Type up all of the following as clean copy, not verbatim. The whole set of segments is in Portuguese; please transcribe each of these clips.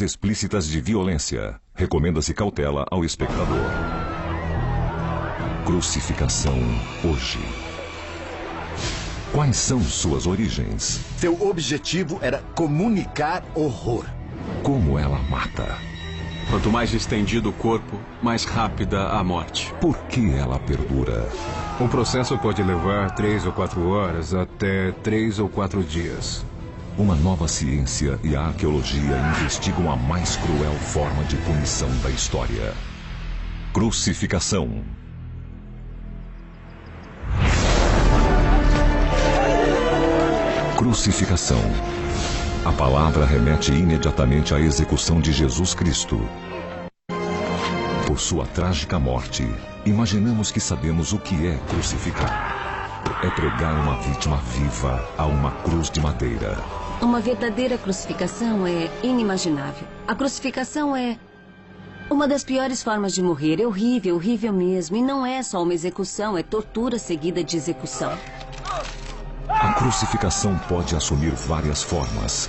explícitas de violência. Recomenda-se cautela ao espectador. Crucificação hoje. Quais são suas origens? Seu objetivo era comunicar horror. Como ela mata? Quanto mais estendido o corpo, mais rápida a morte. Por que ela perdura? O processo pode levar 3 ou 4 horas até 3 ou 4 dias. Uma nova ciência e a arqueologia investigam a mais cruel forma de punição da história. Crucificação. Crucificação. A palavra remete imediatamente à execução de Jesus Cristo. Por sua trágica morte, imaginamos que sabemos o que é crucificar. É pregar uma vítima viva a uma cruz de madeira. Uma verdadeira crucificação é inimaginável. A crucificação é uma das piores formas de morrer. É horrível, horrível mesmo. E não é só uma execução, é tortura seguida de execução. A crucificação pode assumir várias formas.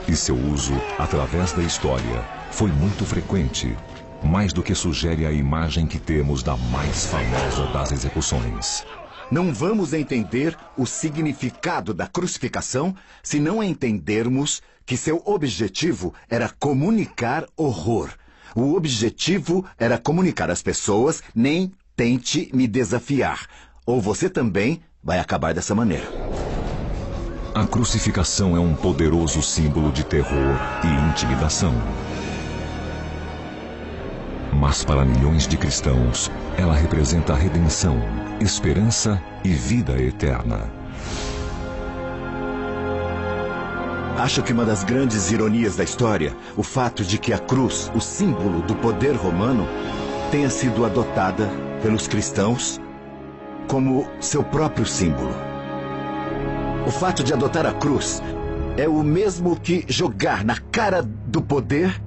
E seu uso, através da história, foi muito frequente, mais do que sugere a imagem que temos da mais famosa das execuções. Não vamos entender o significado da crucificação se não entendermos que seu objetivo era comunicar horror. O objetivo era comunicar às pessoas: nem tente me desafiar, ou você também vai acabar dessa maneira. A crucificação é um poderoso símbolo de terror e intimidação. Mas para milhões de cristãos, ela representa a redenção, esperança e vida eterna. Acho que uma das grandes ironias da história, o fato de que a cruz, o símbolo do poder romano, tenha sido adotada pelos cristãos como seu próprio símbolo. O fato de adotar a cruz é o mesmo que jogar na cara do poder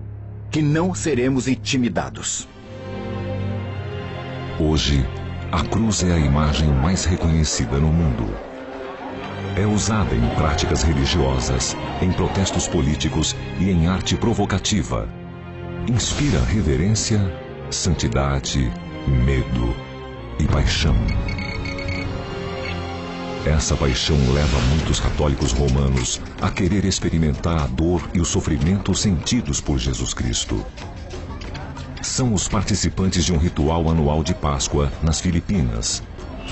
que não seremos intimidados. Hoje, a cruz é a imagem mais reconhecida no mundo. É usada em práticas religiosas, em protestos políticos e em arte provocativa. Inspira reverência, santidade, medo e paixão. Essa paixão leva muitos católicos romanos a querer experimentar a dor e o sofrimento sentidos por Jesus Cristo. São os participantes de um ritual anual de Páscoa nas Filipinas.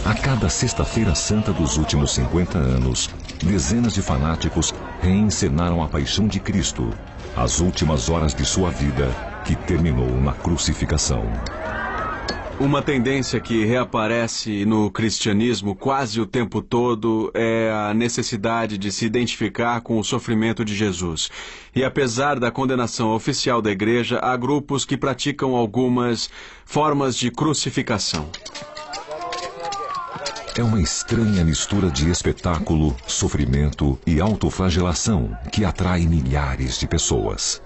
A cada sexta-feira santa dos últimos 50 anos, dezenas de fanáticos reencenaram a paixão de Cristo, as últimas horas de sua vida, que terminou na crucificação. Uma tendência que reaparece no cristianismo quase o tempo todo é a necessidade de se identificar com o sofrimento de Jesus. E apesar da condenação oficial da igreja, há grupos que praticam algumas formas de crucificação. É uma estranha mistura de espetáculo, sofrimento e autoflagelação que atrai milhares de pessoas.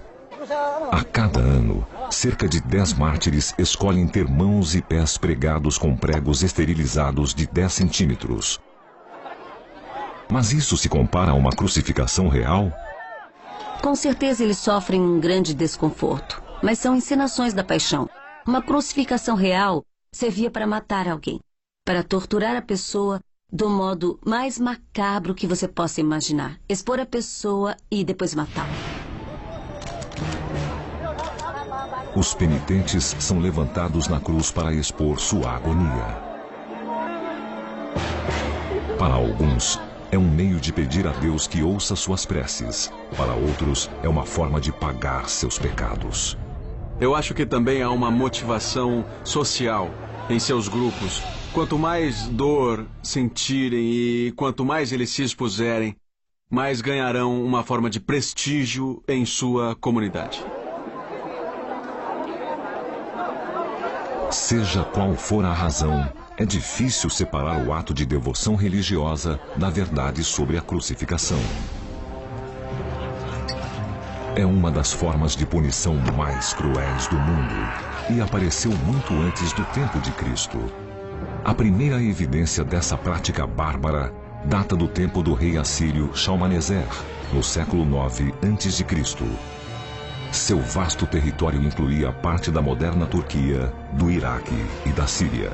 A cada ano, cerca de 10 mártires escolhem ter mãos e pés pregados com pregos esterilizados de 10 centímetros. Mas isso se compara a uma crucificação real? Com certeza eles sofrem um grande desconforto, mas são encenações da paixão. Uma crucificação real servia para matar alguém, para torturar a pessoa do modo mais macabro que você possa imaginar. Expor a pessoa e depois matá-la. Os penitentes são levantados na cruz para expor sua agonia. Para alguns, é um meio de pedir a Deus que ouça suas preces. Para outros, é uma forma de pagar seus pecados. Eu acho que também há uma motivação social em seus grupos. Quanto mais dor sentirem e quanto mais eles se expuserem, mais ganharão uma forma de prestígio em sua comunidade. Seja qual for a razão, é difícil separar o ato de devoção religiosa da verdade sobre a crucificação. É uma das formas de punição mais cruéis do mundo e apareceu muito antes do tempo de Cristo. A primeira evidência dessa prática bárbara data do tempo do rei assírio Shalmaneser, no século IX a.C. Seu vasto território incluía parte da moderna Turquia, do Iraque e da Síria.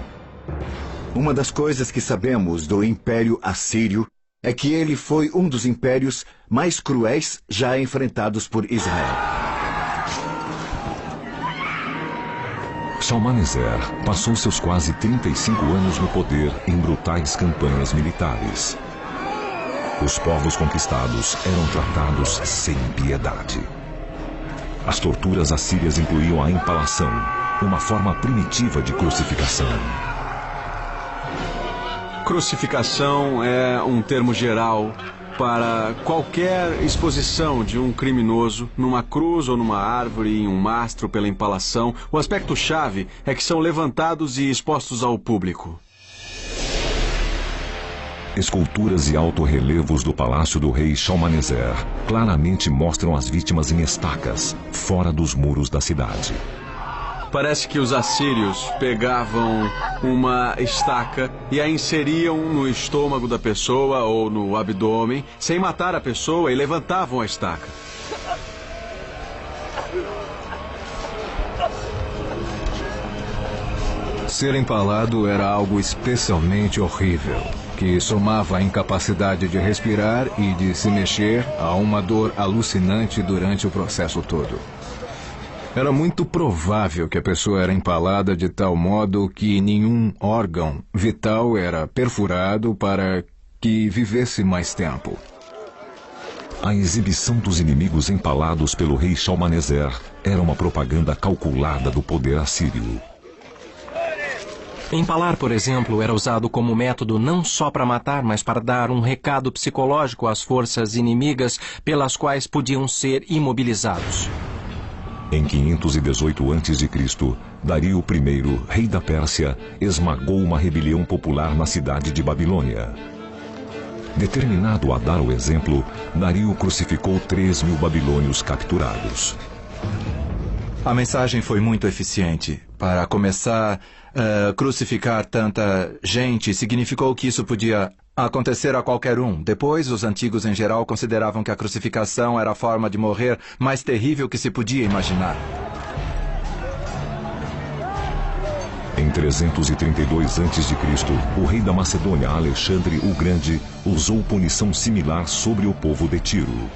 Uma das coisas que sabemos do Império Assírio é que ele foi um dos impérios mais cruéis já enfrentados por Israel. Shalmaneser passou seus quase 35 anos no poder em brutais campanhas militares. Os povos conquistados eram tratados sem piedade. As torturas assírias incluíam a empalação, uma forma primitiva de crucificação. Crucificação é um termo geral para qualquer exposição de um criminoso numa cruz ou numa árvore, em um mastro pela empalação. O aspecto-chave é que são levantados e expostos ao público. Esculturas e altorrelevos do palácio do rei Shalmaneser claramente mostram as vítimas em estacas, fora dos muros da cidade. Parece que os assírios pegavam uma estaca e a inseriam no estômago da pessoa ou no abdômen, sem matar a pessoa, e levantavam a estaca. Ser empalado era algo especialmente horrível, que somava a incapacidade de respirar e de se mexer a uma dor alucinante durante o processo todo. Era muito provável que a pessoa era empalada de tal modo que nenhum órgão vital era perfurado para que vivesse mais tempo. A exibição dos inimigos empalados pelo rei Shalmaneser era uma propaganda calculada do poder assírio. Empalar, por exemplo, era usado como método não só para matar, mas para dar um recado psicológico às forças inimigas pelas quais podiam ser imobilizados. Em 518 a.C., Dario I, rei da Pérsia, esmagou uma rebelião popular na cidade de Babilônia. Determinado a dar o exemplo, Dario crucificou 3.000 babilônios capturados. A mensagem foi muito eficiente. Para começar, crucificar tanta gente significou que isso podia acontecer a qualquer um. Depois, os antigos em geral consideravam que a crucificação era a forma de morrer mais terrível que se podia imaginar. Em 332 a.C., o rei da Macedônia, Alexandre o Grande, usou punição similar sobre o povo de Tiro.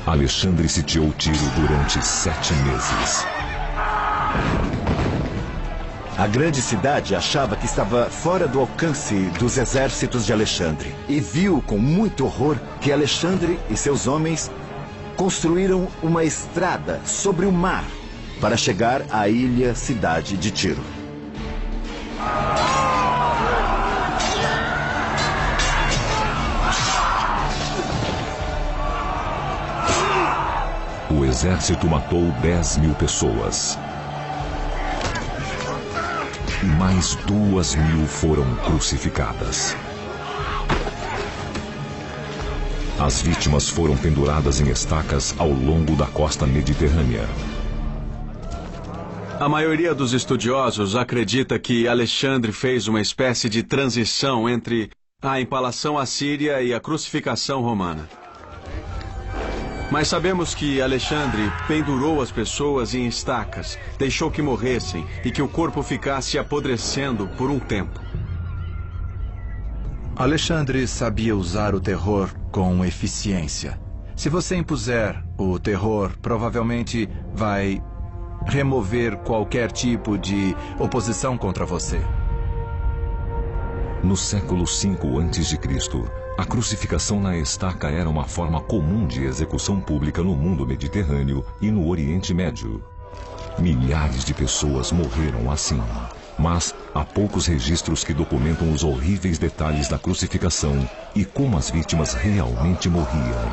Alexandre sitiou Tiro durante 7 meses. A grande cidade achava que estava fora do alcance dos exércitos de Alexandre e viu com muito horror que Alexandre e seus homens construíram uma estrada sobre o mar para chegar à ilha-cidade de Tiro. O exército matou 10.000 pessoas. E mais 2.000 foram crucificadas. As vítimas foram penduradas em estacas ao longo da costa mediterrânea. A maioria dos estudiosos acredita que Alexandre fez uma espécie de transição entre a empalação assíria e a crucificação romana. Mas sabemos que Alexandre pendurou as pessoas em estacas, deixou que morressem e que o corpo ficasse apodrecendo por um tempo. Alexandre sabia usar o terror com eficiência. Se você impuser o terror, provavelmente vai remover qualquer tipo de oposição contra você. No século V a.C., a crucificação na estaca era uma forma comum de execução pública no mundo mediterrâneo e no Oriente Médio. Milhares de pessoas morreram assim, mas há poucos registros que documentam os horríveis detalhes da crucificação e como as vítimas realmente morriam.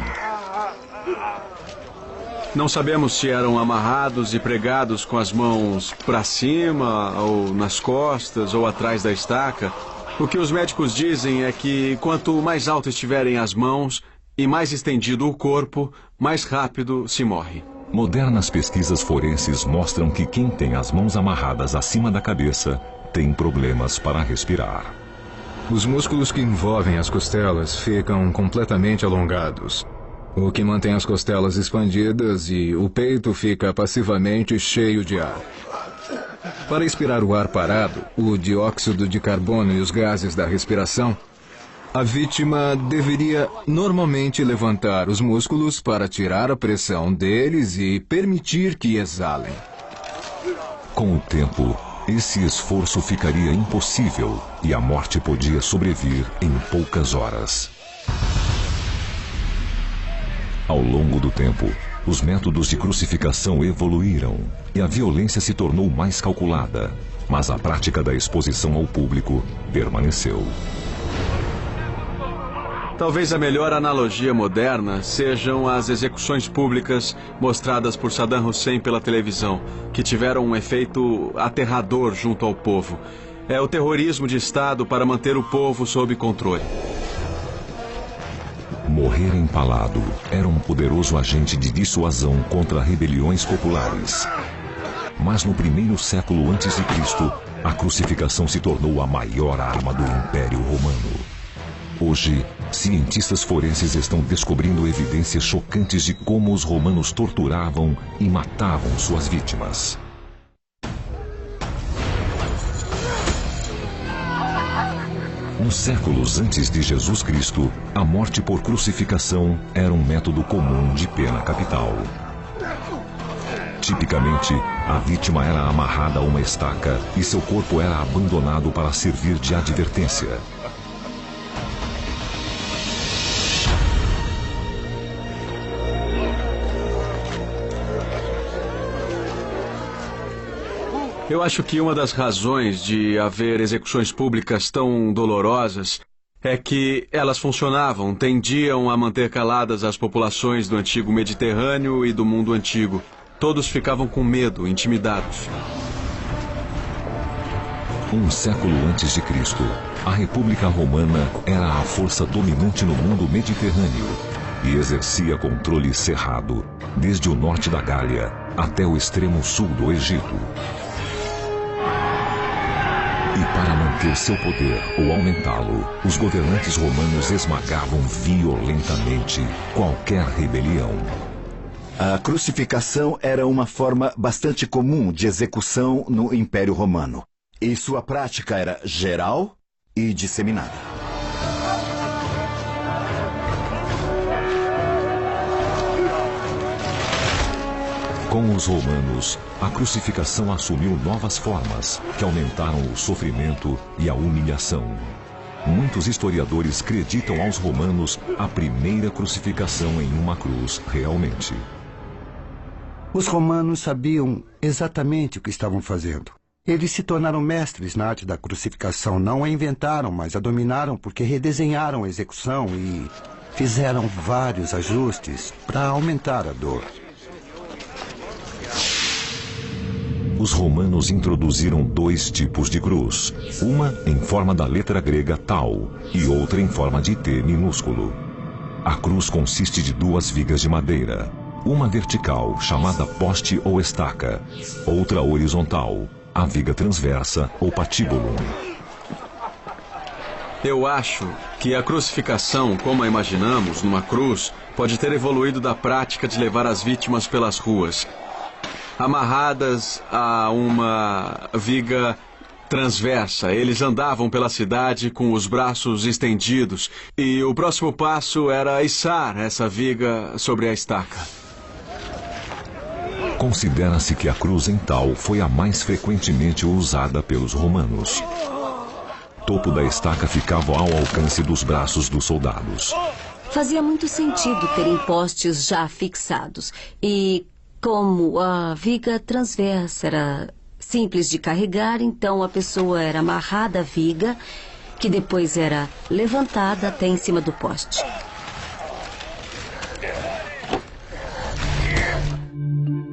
Não sabemos se eram amarrados e pregados com as mãos para cima, ou nas costas, ou atrás da estaca. O que os médicos dizem é que quanto mais alto estiverem as mãos e mais estendido o corpo, mais rápido se morre. Modernas pesquisas forenses mostram que quem tem as mãos amarradas acima da cabeça tem problemas para respirar. Os músculos que envolvem as costelas ficam completamente alongados. o que mantém as costelas expandidas e o peito fica passivamente cheio de ar. Para expirar o ar parado, o dióxido de carbono e os gases da respiração, a vítima deveria normalmente levantar os músculos para tirar a pressão deles e permitir que exalem. Com o tempo, esse esforço ficaria impossível e a morte podia sobrevir em poucas horas. Ao longo do tempo, os métodos de crucificação evoluíram e a violência se tornou mais calculada, mas a prática da exposição ao público permaneceu. Talvez a melhor analogia moderna sejam as execuções públicas mostradas por Saddam Hussein pela televisão, que tiveram um efeito aterrador junto ao povo. É o terrorismo de Estado para manter o povo sob controle. Morrer empalado era um poderoso agente de dissuasão contra rebeliões populares. Mas no primeiro século a.C., a crucificação se tornou a maior arma do Império Romano. Hoje, cientistas forenses estão descobrindo evidências chocantes de como os romanos torturavam e matavam suas vítimas. Nos séculos antes de Jesus Cristo, a morte por crucificação era um método comum de pena capital. Tipicamente, a vítima era amarrada a uma estaca e seu corpo era abandonado para servir de advertência. Eu acho que uma das razões de haver execuções públicas tão dolorosas é que elas funcionavam, tendiam a manter caladas as populações do antigo Mediterrâneo e do mundo antigo. Todos ficavam com medo, intimidados. Um século antes de Cristo, a República Romana era a força dominante no mundo mediterrâneo e exercia controle cerrado, desde o norte da Gália até o extremo sul do Egito. E para manter seu poder ou aumentá-lo, os governantes romanos esmagavam violentamente qualquer rebelião. A crucificação era uma forma bastante comum de execução no Império Romano. E sua prática era geral e disseminada. Com os romanos, a crucificação assumiu novas formas que aumentaram o sofrimento e a humilhação. Muitos historiadores acreditam aos romanos a primeira crucificação em uma cruz realmente. Os romanos sabiam exatamente o que estavam fazendo. Eles se tornaram mestres na arte da crucificação. Não a inventaram, mas a dominaram porque redesenharam a execução e fizeram vários ajustes para aumentar a dor. Os romanos introduziram dois tipos de cruz, uma em forma da letra grega tau e outra em forma de T minúsculo. A cruz consiste de duas vigas de madeira, uma vertical, chamada poste ou estaca, outra horizontal, a viga transversa ou patíbulo. Eu acho que a crucificação, como a imaginamos, numa cruz, pode ter evoluído da prática de levar as vítimas pelas ruas, amarradas a uma viga transversa. Eles andavam pela cidade com os braços estendidos e o próximo passo era içar essa viga sobre a estaca. Considera-se que a cruz em tal foi a mais frequentemente usada pelos romanos. O topo da estaca ficava ao alcance dos braços dos soldados. Fazia muito sentido terem postes já fixados e como a viga transversa era simples de carregar, então a pessoa era amarrada à viga, que depois era levantada até em cima do poste.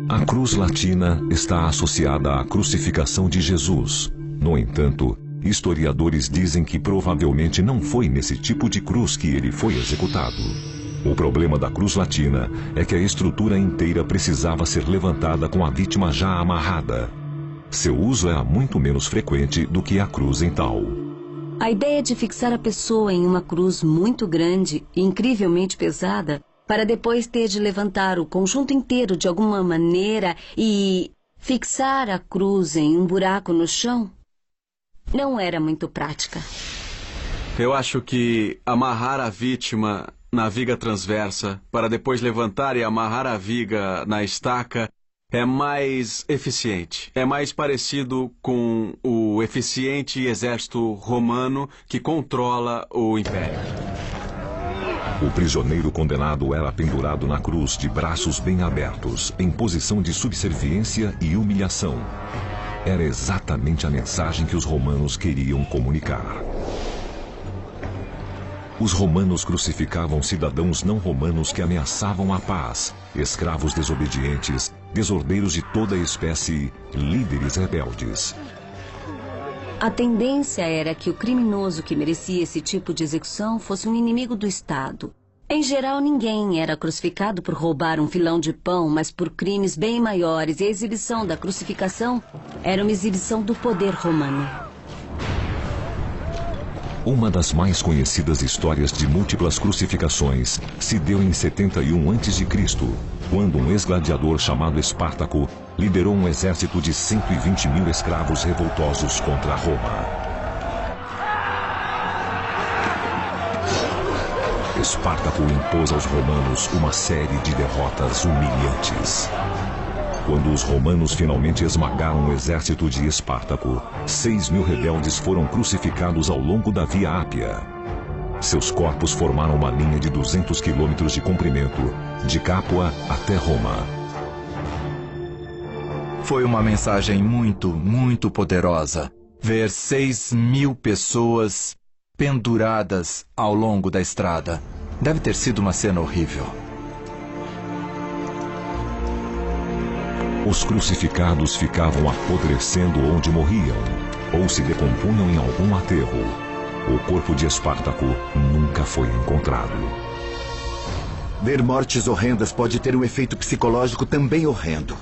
A cruz latina está associada à crucificação de Jesus. No entanto, historiadores dizem que provavelmente não foi nesse tipo de cruz que ele foi executado. O problema da cruz latina é que a estrutura inteira precisava ser levantada com a vítima já amarrada. Seu uso era muito menos frequente do que a cruz em tal. A ideia de fixar a pessoa em uma cruz muito grande e incrivelmente pesada para depois ter de levantar o conjunto inteiro de alguma maneira e fixar a cruz em um buraco no chão, não era muito prática. Eu acho que amarrar a vítima na viga transversa, para depois levantar e amarrar a viga na estaca, é mais eficiente. É mais parecido com o eficiente exército romano que controla o império. O prisioneiro condenado era pendurado na cruz de braços bem abertos, em posição de subserviência e humilhação. Era exatamente a mensagem que os romanos queriam comunicar. Os romanos crucificavam cidadãos não romanos que ameaçavam a paz, escravos desobedientes, desordeiros de toda espécie, líderes rebeldes. A tendência era que o criminoso que merecia esse tipo de execução fosse um inimigo do Estado. Em geral, ninguém era crucificado por roubar um filão de pão, mas por crimes bem maiores, e a exibição da crucificação era uma exibição do poder romano. Uma das mais conhecidas histórias de múltiplas crucificações se deu em 71 a.C., quando um ex-gladiador chamado Espartaco liderou um exército de 120 mil escravos revoltosos contra Roma. Espartaco impôs aos romanos uma série de derrotas humilhantes. Quando os romanos finalmente esmagaram o exército de Espartaco, 6.000 rebeldes foram crucificados ao longo da Via Ápia. Seus corpos formaram uma linha de 200 quilômetros de comprimento, de Capua até Roma. Foi uma mensagem muito poderosa. Ver 6.000 pessoas penduradas ao longo da estrada. Deve ter sido uma cena horrível. Os crucificados ficavam apodrecendo onde morriam, ou se decompunham em algum aterro. O corpo de Espartaco nunca foi encontrado. Ver mortes horrendas pode ter um efeito psicológico também horrendo.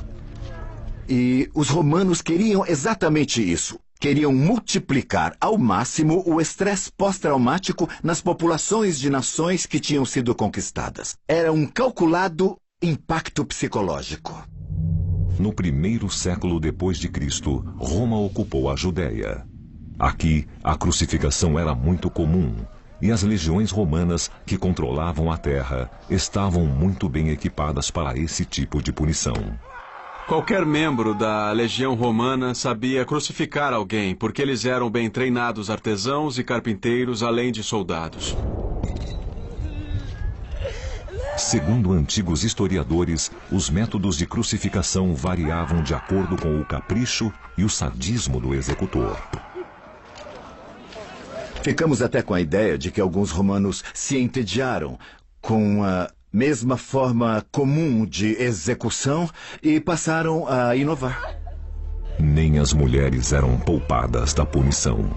E os romanos queriam exatamente isso. Queriam multiplicar ao máximo o estresse pós-traumático nas populações de nações que tinham sido conquistadas. Era um calculado impacto psicológico. No primeiro século depois de Cristo, Roma ocupou a Judéia. Aqui, a crucificação era muito comum, e as legiões romanas que controlavam a terra estavam muito bem equipadas para esse tipo de punição. Qualquer membro da legião romana sabia crucificar alguém, porque eles eram bem treinados artesãos e carpinteiros, além de soldados. Segundo antigos historiadores, os métodos de crucificação variavam de acordo com o capricho e o sadismo do executor. Ficamos até com a ideia de que alguns romanos se entediaram com a mesma forma comum de execução e passaram a inovar. Nem as mulheres eram poupadas da punição.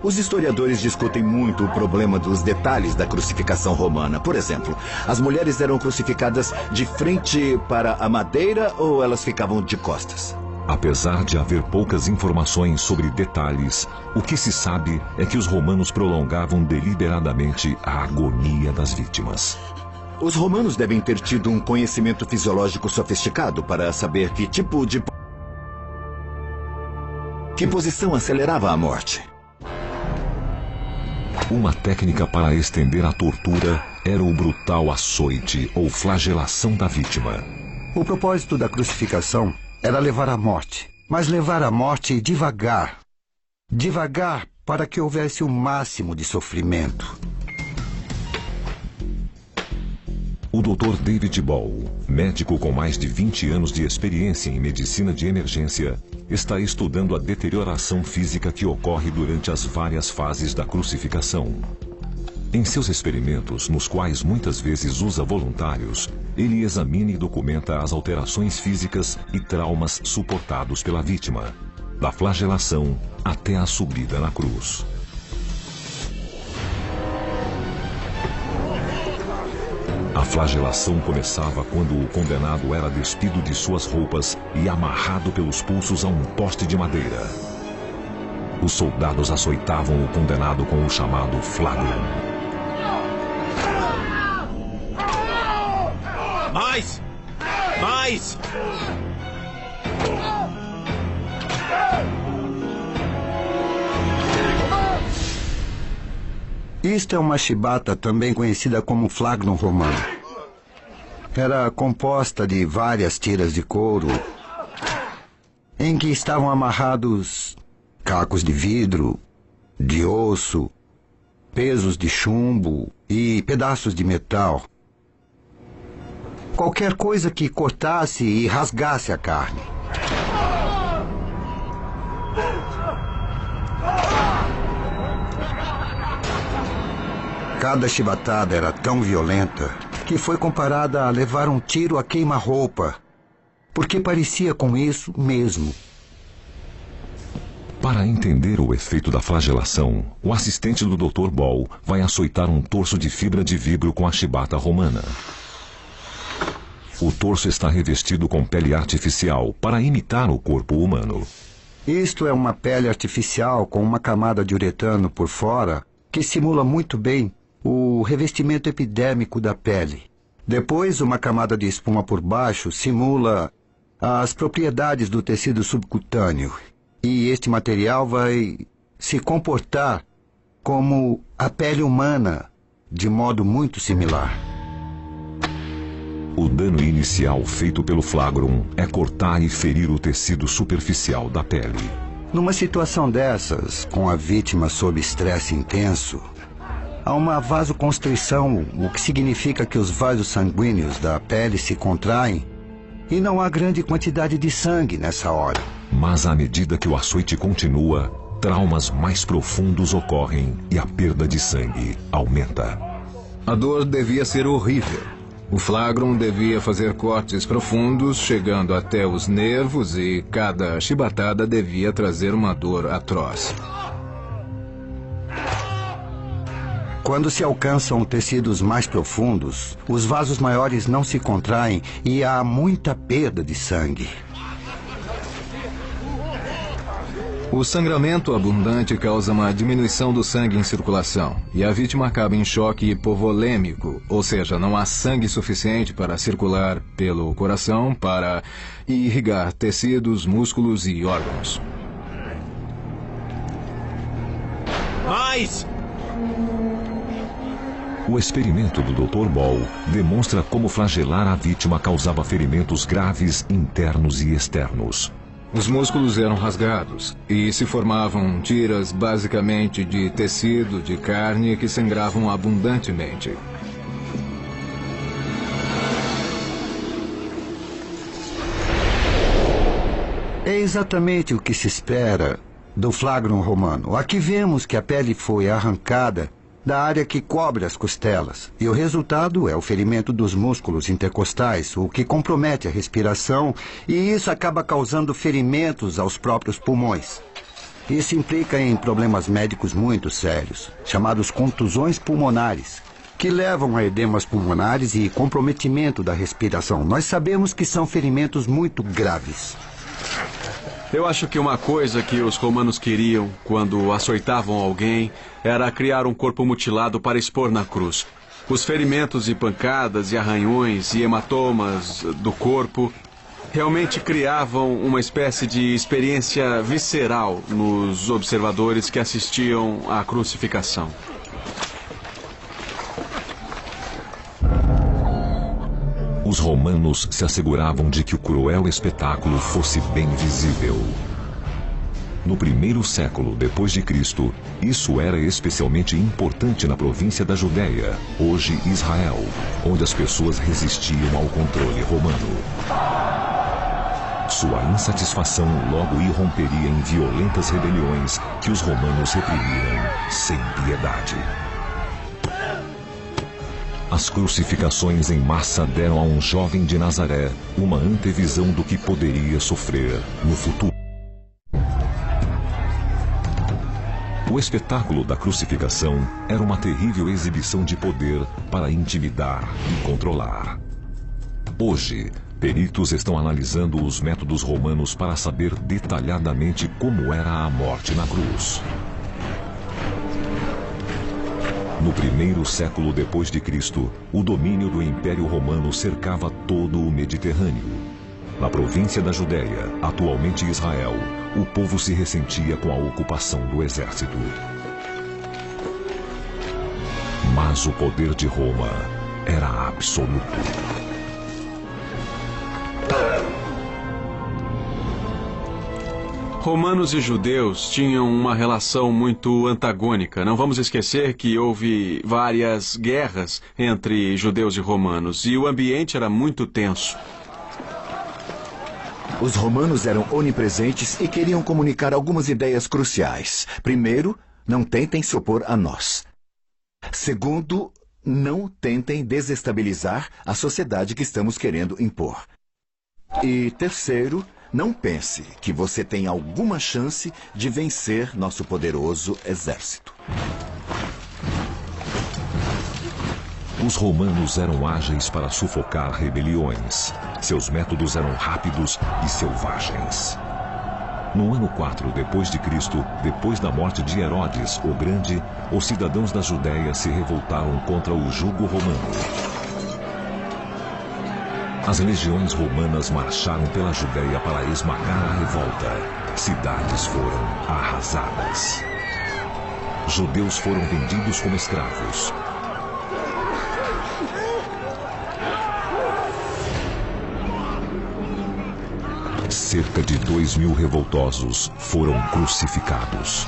Os historiadores discutem muito o problema dos detalhes da crucificação romana. Por exemplo, as mulheres eram crucificadas de frente para a madeira ou elas ficavam de costas? Apesar de haver poucas informações sobre detalhes, o que se sabe é que os romanos prolongavam deliberadamente a agonia das vítimas. Os romanos devem ter tido um conhecimento fisiológico sofisticado para saber que tipo de... que posição acelerava a morte. Uma técnica para estender a tortura era o brutal açoite ou flagelação da vítima. O propósito da crucificação era levar à morte, mas levar à morte devagar. Devagar para que houvesse o máximo de sofrimento. O Dr. David Ball, médico com mais de 20 anos de experiência em medicina de emergência, está estudando a deterioração física que ocorre durante as várias fases da crucificação. Em seus experimentos, nos quais muitas vezes usa voluntários, ele examina e documenta as alterações físicas e traumas suportados pela vítima, da flagelação até a subida na cruz. A flagelação começava quando o condenado era despido de suas roupas e amarrado pelos pulsos a um poste de madeira. Os soldados açoitavam o condenado com o chamado flagrum. Mais! Mais! Isto é uma chibata, também conhecida como flagrum romano. Era composta de várias tiras de couro em que estavam amarrados cacos de vidro, de osso, pesos de chumbo e pedaços de metal. Qualquer coisa que cortasse e rasgasse a carne. Cada chibatada era tão violenta que foi comparada a levar um tiro a queima-roupa, porque parecia com isso mesmo. Para entender o efeito da flagelação, o assistente do Dr. Ball vai açoitar um torso de fibra de vidro com a chibata romana. O torso está revestido com pele artificial para imitar o corpo humano. Isto é uma pele artificial com uma camada de uretano por fora que simula muito bem o revestimento epidérmico da pele. Depois, uma camada de espuma por baixo simula as propriedades do tecido subcutâneo. E este material vai se comportar como a pele humana, de modo muito similar. O dano inicial feito pelo flagrum é cortar e ferir o tecido superficial da pele. Numa situação dessas, com a vítima sob estresse intenso, há uma vasoconstrição, o que significa que os vasos sanguíneos da pele se contraem e não há grande quantidade de sangue nessa hora. Mas à medida que o açoite continua, traumas mais profundos ocorrem e a perda de sangue aumenta. A dor devia ser horrível. O flagrum devia fazer cortes profundos, chegando até os nervos, e cada chibatada devia trazer uma dor atroz. Quando se alcançam tecidos mais profundos, os vasos maiores não se contraem e há muita perda de sangue. O sangramento abundante causa uma diminuição do sangue em circulação, e a vítima acaba em choque hipovolêmico, ou seja, não há sangue suficiente para circular pelo coração para irrigar tecidos, músculos e órgãos. Mais! O experimento do Dr. Ball demonstra como flagelar a vítima causava ferimentos graves internos e externos. Os músculos eram rasgados e se formavam tiras basicamente de tecido de carne que sangravam abundantemente. É exatamente o que se espera do flagrum romano. Aqui vemos que a pele foi arrancada da área que cobre as costelas, e o resultado é o ferimento dos músculos intercostais, o que compromete a respiração, e isso acaba causando ferimentos aos próprios pulmões. Isso implica em problemas médicos muito sérios, chamados contusões pulmonares, que levam a edemas pulmonares e comprometimento da respiração. Nós sabemos que são ferimentos muito graves. Eu acho que uma coisa que os romanos queriam quando açoitavam alguém era criar um corpo mutilado para expor na cruz. Os ferimentos e pancadas e arranhões e hematomas do corpo realmente criavam uma espécie de experiência visceral nos observadores que assistiam à crucificação. Os romanos se asseguravam de que o cruel espetáculo fosse bem visível. No primeiro século depois de Cristo, isso era especialmente importante na província da Judéia, hoje Israel, onde as pessoas resistiam ao controle romano. Sua insatisfação logo irromperia em violentas rebeliões que os romanos reprimiram sem piedade. As crucificações em massa deram a um jovem de Nazaré uma antevisão do que poderia sofrer no futuro. O espetáculo da crucificação era uma terrível exibição de poder para intimidar e controlar. Hoje, peritos estão analisando os métodos romanos para saber detalhadamente como era a morte na cruz. No primeiro século depois de Cristo, o domínio do Império Romano cercava todo o Mediterrâneo. Na província da Judéia, atualmente Israel, o povo se ressentia com a ocupação do exército. Mas o poder de Roma era absoluto. Romanos e judeus tinham uma relação muito antagônica. Não vamos esquecer que houve várias guerras entre judeus e romanos e o ambiente era muito tenso. Os romanos eram onipresentes e queriam comunicar algumas ideias cruciais. Primeiro, não tentem se opor a nós. Segundo, não tentem desestabilizar a sociedade que estamos querendo impor. E terceiro, não pense que você tem alguma chance de vencer nosso poderoso exército. Os romanos eram ágeis para sufocar rebeliões. Seus métodos eram rápidos e selvagens. No ano 4 depois de Cristo, depois da morte de Herodes o Grande, os cidadãos da Judéia se revoltaram contra o jugo romano. As legiões romanas marcharam pela Judéia para esmagar a revolta. Cidades foram arrasadas. Judeus foram vendidos como escravos. Cerca de 2.000 revoltosos foram crucificados.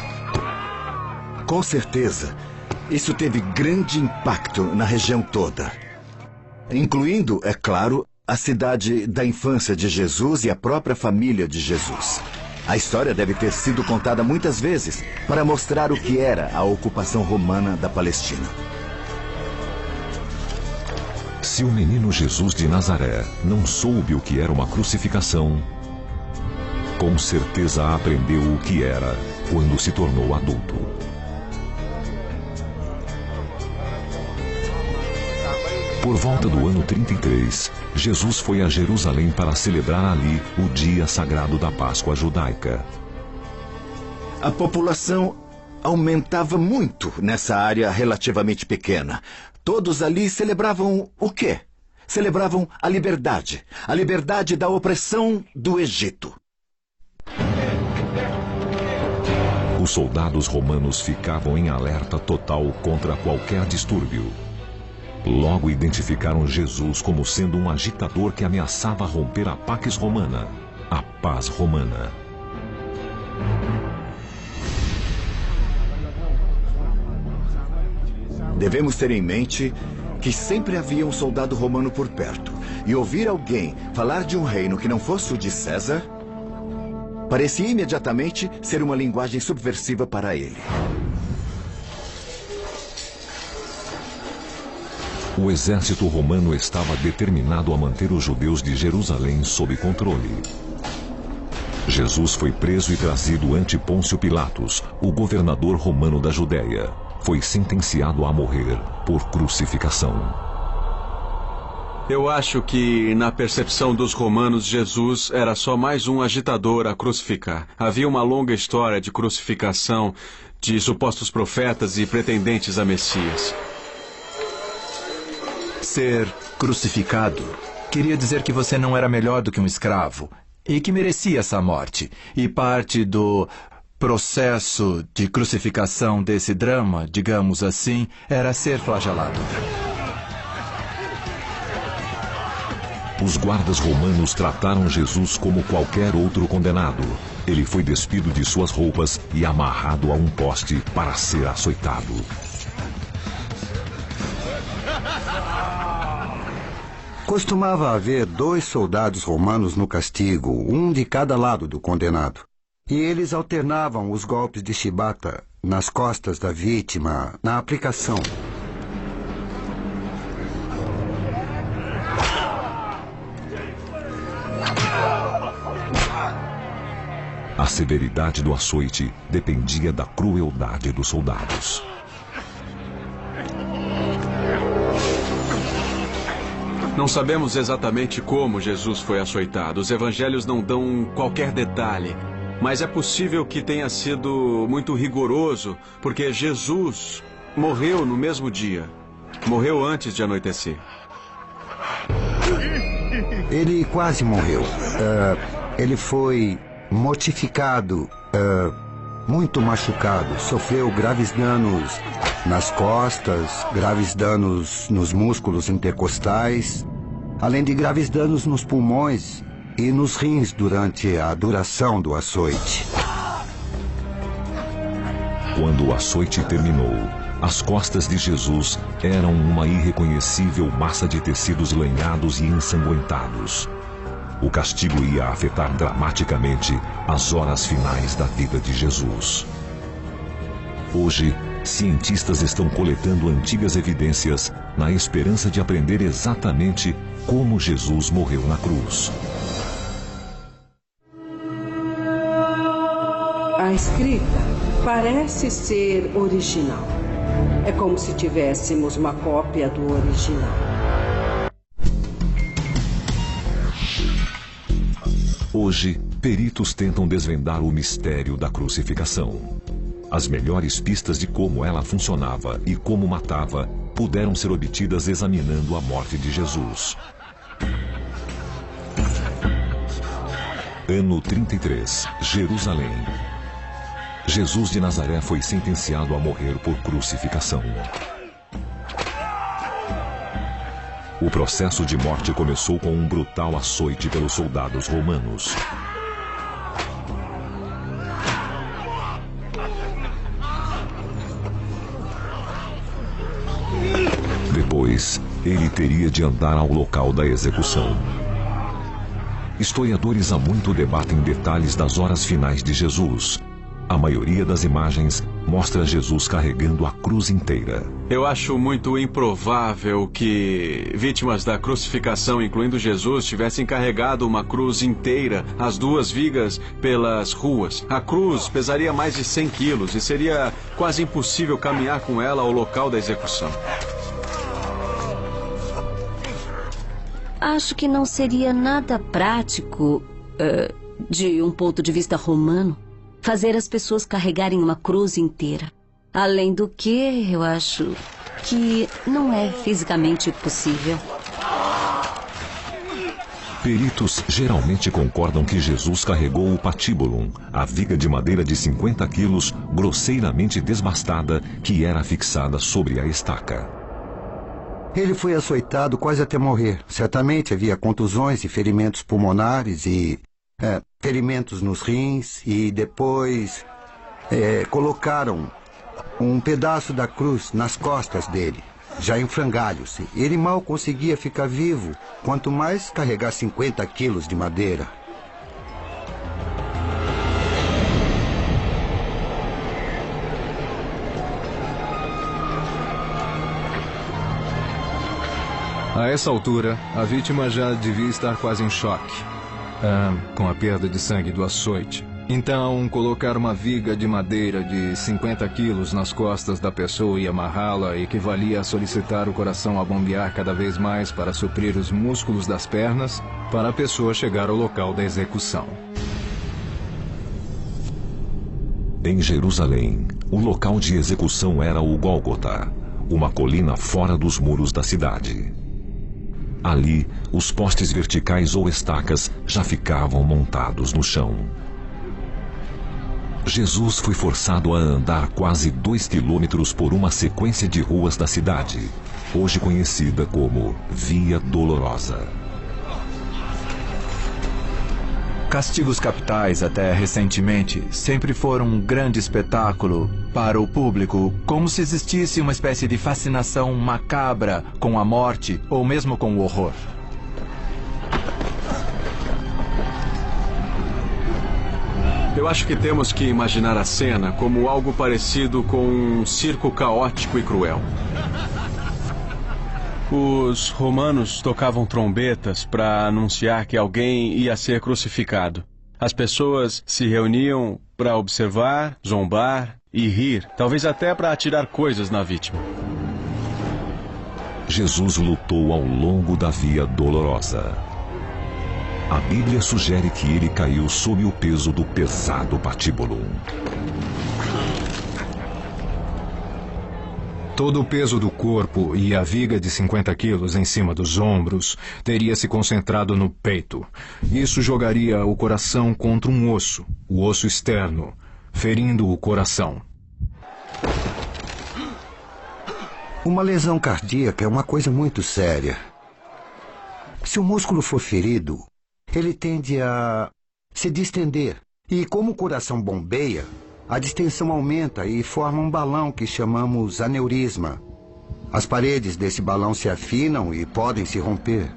Com certeza, isso teve grande impacto na região toda. Incluindo, é claro, a cidade da infância de Jesus e a própria família de Jesus. A história deve ter sido contada muitas vezes para mostrar o que era a ocupação romana da Palestina. Se o menino Jesus de Nazaré não soube o que era uma crucificação, com certeza aprendeu o que era quando se tornou adulto. Por volta do ano 33, Jesus foi a Jerusalém para celebrar ali o dia sagrado da Páscoa judaica. A população aumentava muito nessa área relativamente pequena. Todos ali celebravam o quê? Celebravam a liberdade da opressão do Egito. Os soldados romanos ficavam em alerta total contra qualquer distúrbio. Logo identificaram Jesus como sendo um agitador que ameaçava romper a pax romana, a paz romana. Devemos ter em mente que sempre havia um soldado romano por perto. E ouvir alguém falar de um reino que não fosse o de César parecia imediatamente ser uma linguagem subversiva para ele. O exército romano estava determinado a manter os judeus de Jerusalém sob controle. Jesus foi preso e trazido ante Pôncio Pilatos, o governador romano da Judéia. Foi sentenciado a morrer por crucificação. Eu acho que, na percepção dos romanos, Jesus era só mais um agitador a crucificar. Havia uma longa história de crucificação de supostos profetas e pretendentes a Messias. Ser crucificado queria dizer que você não era melhor do que um escravo e que merecia essa morte. E parte do processo de crucificação desse drama, digamos assim, era ser flagelado. Os guardas romanos trataram Jesus como qualquer outro condenado. Ele foi despido de suas roupas e amarrado a um poste para ser açoitado. Costumava haver 2 soldados romanos no castigo, um de cada lado do condenado. E eles alternavam os golpes de chibata nas costas da vítima na aplicação. A severidade do açoite dependia da crueldade dos soldados. Não sabemos exatamente como Jesus foi açoitado. Os evangelhos não dão qualquer detalhe. Mas é possível que tenha sido muito rigoroso, porque Jesus morreu no mesmo dia. Morreu antes de anoitecer. Ele quase morreu. Ele foi mortificado, muito machucado. Sofreu graves danos nas costas, graves danos nos músculos intercostais, além de graves danos nos pulmões e nos rins durante a duração do açoite. Quando o açoite terminou, as costas de Jesus eram uma irreconhecível massa de tecidos lanhados e ensanguentados. O castigo ia afetar dramaticamente as horas finais da vida de Jesus. Hoje, cientistas estão coletando antigas evidências na esperança de aprender exatamente como Jesus morreu na cruz. A escrita parece ser original. É como se tivéssemos uma cópia do original. Hoje, peritos tentam desvendar o mistério da crucificação. As melhores pistas de como ela funcionava e como matava puderam ser obtidas examinando a morte de Jesus. Ano 33, Jerusalém. Jesus de Nazaré foi sentenciado a morrer por crucificação. O processo de morte começou com um brutal açoite pelos soldados romanos. Depois, ele teria de andar ao local da execução. Historiadores há muito debatem detalhes das horas finais de Jesus. A maioria das imagens mostra Jesus carregando a cruz inteira. Eu acho muito improvável que vítimas da crucificação, incluindo Jesus, tivessem carregado uma cruz inteira, as duas vigas, pelas ruas. A cruz pesaria mais de 100 quilos e seria quase impossível caminhar com ela ao local da execução. Acho que não seria nada prático, de um ponto de vista romano, fazer as pessoas carregarem uma cruz inteira. Além do que, eu acho que não é fisicamente possível. Peritos geralmente concordam que Jesus carregou o patíbulum, a viga de madeira de 50 quilos, grosseiramente desbastada, que era fixada sobre a estaca. Ele foi açoitado quase até morrer. Certamente havia contusões e ferimentos pulmonares e ferimentos nos rins, e depois colocaram um pedaço da cruz nas costas dele, já em frangalhos. Ele mal conseguia ficar vivo, quanto mais carregar 50 quilos de madeira. A essa altura, a vítima já devia estar quase em choque, com a perda de sangue do açoite. Então, colocar uma viga de madeira de 50 quilos nas costas da pessoa e amarrá-la equivalia a solicitar o coração a bombear cada vez mais para suprir os músculos das pernas para a pessoa chegar ao local da execução. Em Jerusalém, o local de execução era o Gólgota, uma colina fora dos muros da cidade. Ali, os postes verticais ou estacas já ficavam montados no chão. Jesus foi forçado a andar quase 2 quilômetros por uma sequência de ruas da cidade, hoje conhecida como Via Dolorosa. Castigos capitais, até recentemente, sempre foram um grande espetáculo para o público, como se existisse uma espécie de fascinação macabra com a morte ou mesmo com o horror. Eu acho que temos que imaginar a cena como algo parecido com um circo caótico e cruel. Os romanos tocavam trombetas para anunciar que alguém ia ser crucificado. As pessoas se reuniam para observar, zombar e rir, talvez até para atirar coisas na vítima. Jesus lutou ao longo da Via Dolorosa. A Bíblia sugere que ele caiu sob o peso do pesado patíbulo. Todo o peso do corpo e a viga de 50 quilos em cima dos ombros teria se concentrado no peito. Isso jogaria o coração contra um osso, o osso externo, ferindo o coração. Uma lesão cardíaca é uma coisa muito séria. Se o músculo for ferido, ele tende a se distender. E como o coração bombeia, a distensão aumenta e forma um balão que chamamos aneurisma. As paredes desse balão se afinam e podem se romper.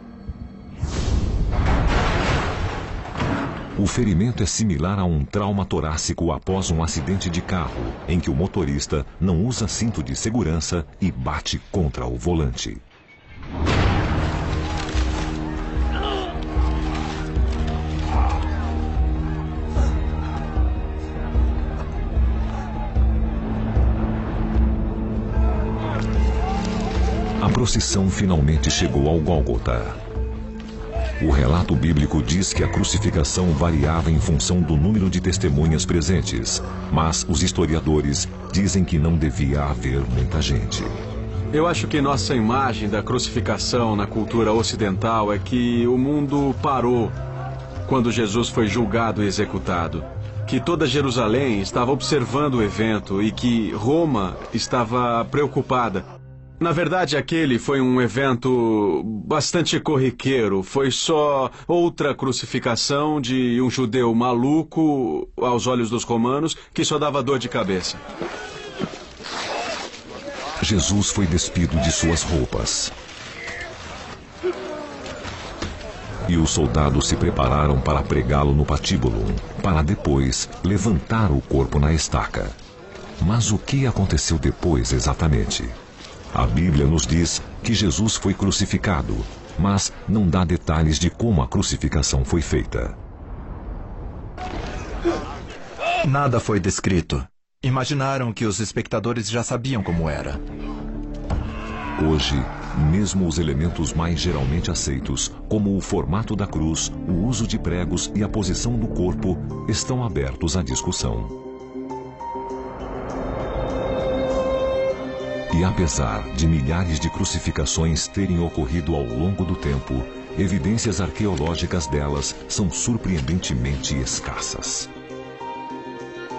O ferimento é similar a um trauma torácico após um acidente de carro, em que o motorista não usa cinto de segurança e bate contra o volante. A procissão finalmente chegou ao Gólgota. O relato bíblico diz que a crucificação variava em função do número de testemunhas presentes, mas os historiadores dizem que não devia haver muita gente. Eu acho que nossa imagem da crucificação na cultura ocidental é que o mundo parou quando Jesus foi julgado e executado. Que toda Jerusalém estava observando o evento e que Roma estava preocupada. Na verdade, aquele foi um evento bastante corriqueiro. Foi só outra crucificação de um judeu maluco aos olhos dos romanos que só dava dor de cabeça. Jesus foi despido de suas roupas. E os soldados se prepararam para pregá-lo no patíbulo, para depois levantar o corpo na estaca. Mas o que aconteceu depois exatamente? A Bíblia nos diz que Jesus foi crucificado, mas não dá detalhes de como a crucificação foi feita. Nada foi descrito. Imaginaram que os espectadores já sabiam como era. Hoje, mesmo os elementos mais geralmente aceitos, como o formato da cruz, o uso de pregos e a posição do corpo, estão abertos à discussão. E apesar de milhares de crucificações terem ocorrido ao longo do tempo, evidências arqueológicas delas são surpreendentemente escassas.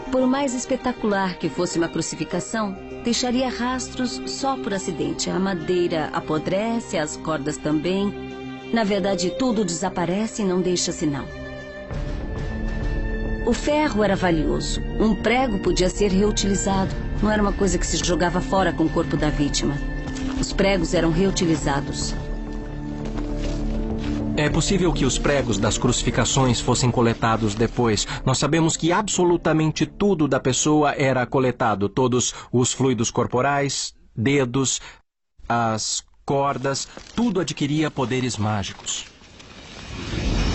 Por mais espetacular que fosse uma crucificação, deixaria rastros só por acidente. A madeira apodrece, as cordas também. Na verdade, tudo desaparece e não deixa sinal. O ferro era valioso. Um prego podia ser reutilizado. Não era uma coisa que se jogava fora com o corpo da vítima. Os pregos eram reutilizados. É possível que os pregos das crucificações fossem coletados depois. Nós sabemos que absolutamente tudo da pessoa era coletado. Todos os fluidos corporais, dedos, as cordas, tudo adquiria poderes mágicos.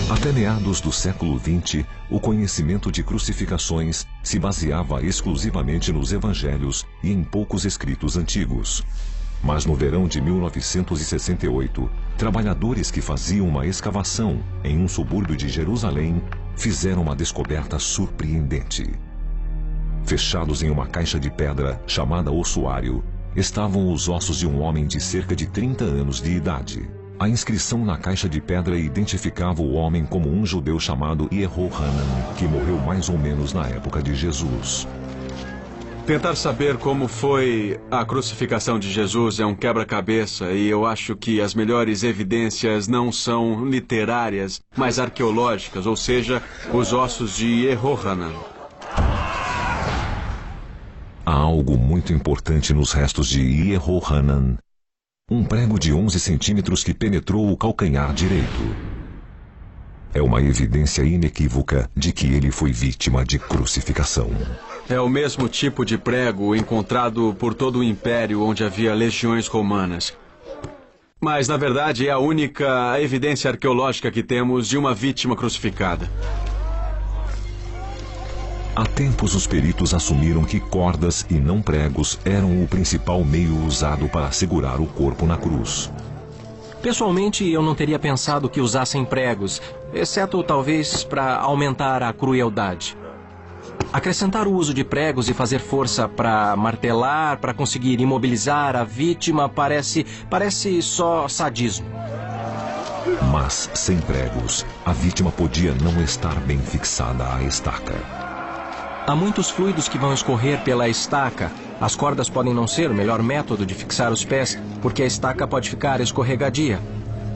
Até meados do século XX, o conhecimento de crucificações se baseava exclusivamente nos evangelhos e em poucos escritos antigos. Mas no verão de 1968, trabalhadores que faziam uma escavação em um subúrbio de Jerusalém fizeram uma descoberta surpreendente. Fechados em uma caixa de pedra chamada ossuário, estavam os ossos de um homem de cerca de 30 anos de idade. A inscrição na caixa de pedra identificava o homem como um judeu chamado Yehohanan, que morreu mais ou menos na época de Jesus. Tentar saber como foi a crucificação de Jesus é um quebra-cabeça e eu acho que as melhores evidências não são literárias, mas arqueológicas, ou seja, os ossos de Yehohanan. Há algo muito importante nos restos de Yehohanan. Um prego de 11 centímetros que penetrou o calcanhar direito. É uma evidência inequívoca de que ele foi vítima de crucificação. É o mesmo tipo de prego encontrado por todo o império onde havia legiões romanas. Mas, na verdade, é a única evidência arqueológica que temos de uma vítima crucificada. Há tempos, os peritos assumiram que cordas e não pregos eram o principal meio usado para segurar o corpo na cruz. Pessoalmente, eu não teria pensado que usassem pregos, exceto talvez para aumentar a crueldade. Acrescentar o uso de pregos e fazer força para martelar, para conseguir imobilizar a vítima, parece só sadismo. Mas, sem pregos, a vítima podia não estar bem fixada à estaca. Há muitos fluidos que vão escorrer pela estaca. As cordas podem não ser o melhor método de fixar os pés, porque a estaca pode ficar escorregadia.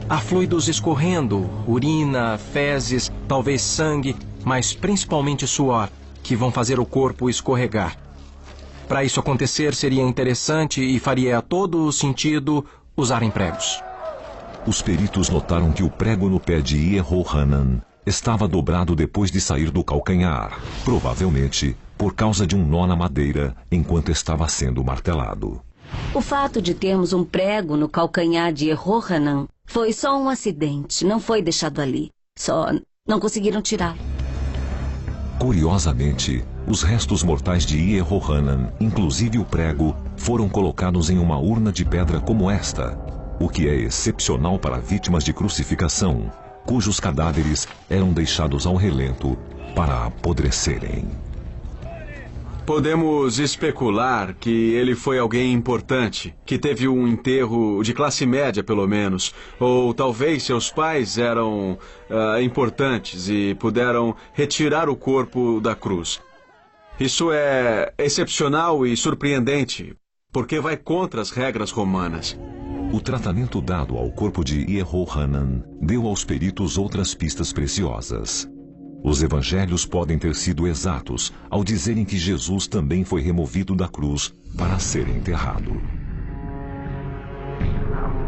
Há fluidos escorrendo, urina, fezes, talvez sangue, mas principalmente suor, que vão fazer o corpo escorregar. Para isso acontecer, seria interessante e faria todo o sentido usarem pregos. Os peritos notaram que o prego no pé de Yehohanan estava dobrado depois de sair do calcanhar, provavelmente por causa de um nó na madeira enquanto estava sendo martelado. O fato de termos um prego no calcanhar de Yehohanan foi só um acidente, não foi deixado ali. Só não conseguiram tirá-lo. Curiosamente, os restos mortais de Yehohanan, inclusive o prego, foram colocados em uma urna de pedra como esta, o que é excepcional para vítimas de crucificação, cujos cadáveres eram deixados ao relento para apodrecerem. Podemos especular que ele foi alguém importante, que teve um enterro de classe média, pelo menos. Ou talvez seus pais eram importantes e puderam retirar o corpo da cruz. Isso é excepcional e surpreendente, porque vai contra as regras romanas. O tratamento dado ao corpo de Yehohanan deu aos peritos outras pistas preciosas. Os evangelhos podem ter sido exatos ao dizerem que Jesus também foi removido da cruz para ser enterrado.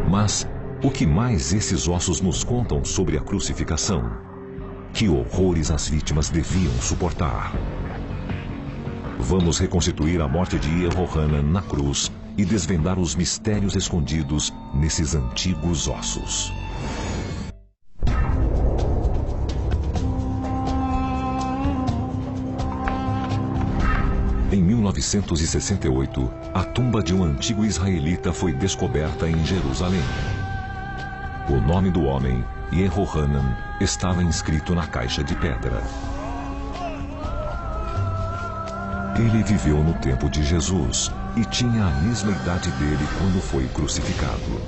Mas o que mais esses ossos nos contam sobre a crucificação? Que horrores as vítimas deviam suportar? Vamos reconstituir a morte de Yehohanan na cruz e desvendar os mistérios escondidos nesses antigos ossos. Em 1968, a tumba de um antigo israelita foi descoberta em Jerusalém. O nome do homem, Yehohanan, estava inscrito na caixa de pedra. Ele viveu no tempo de Jesus e tinha a mesma idade dele quando foi crucificado.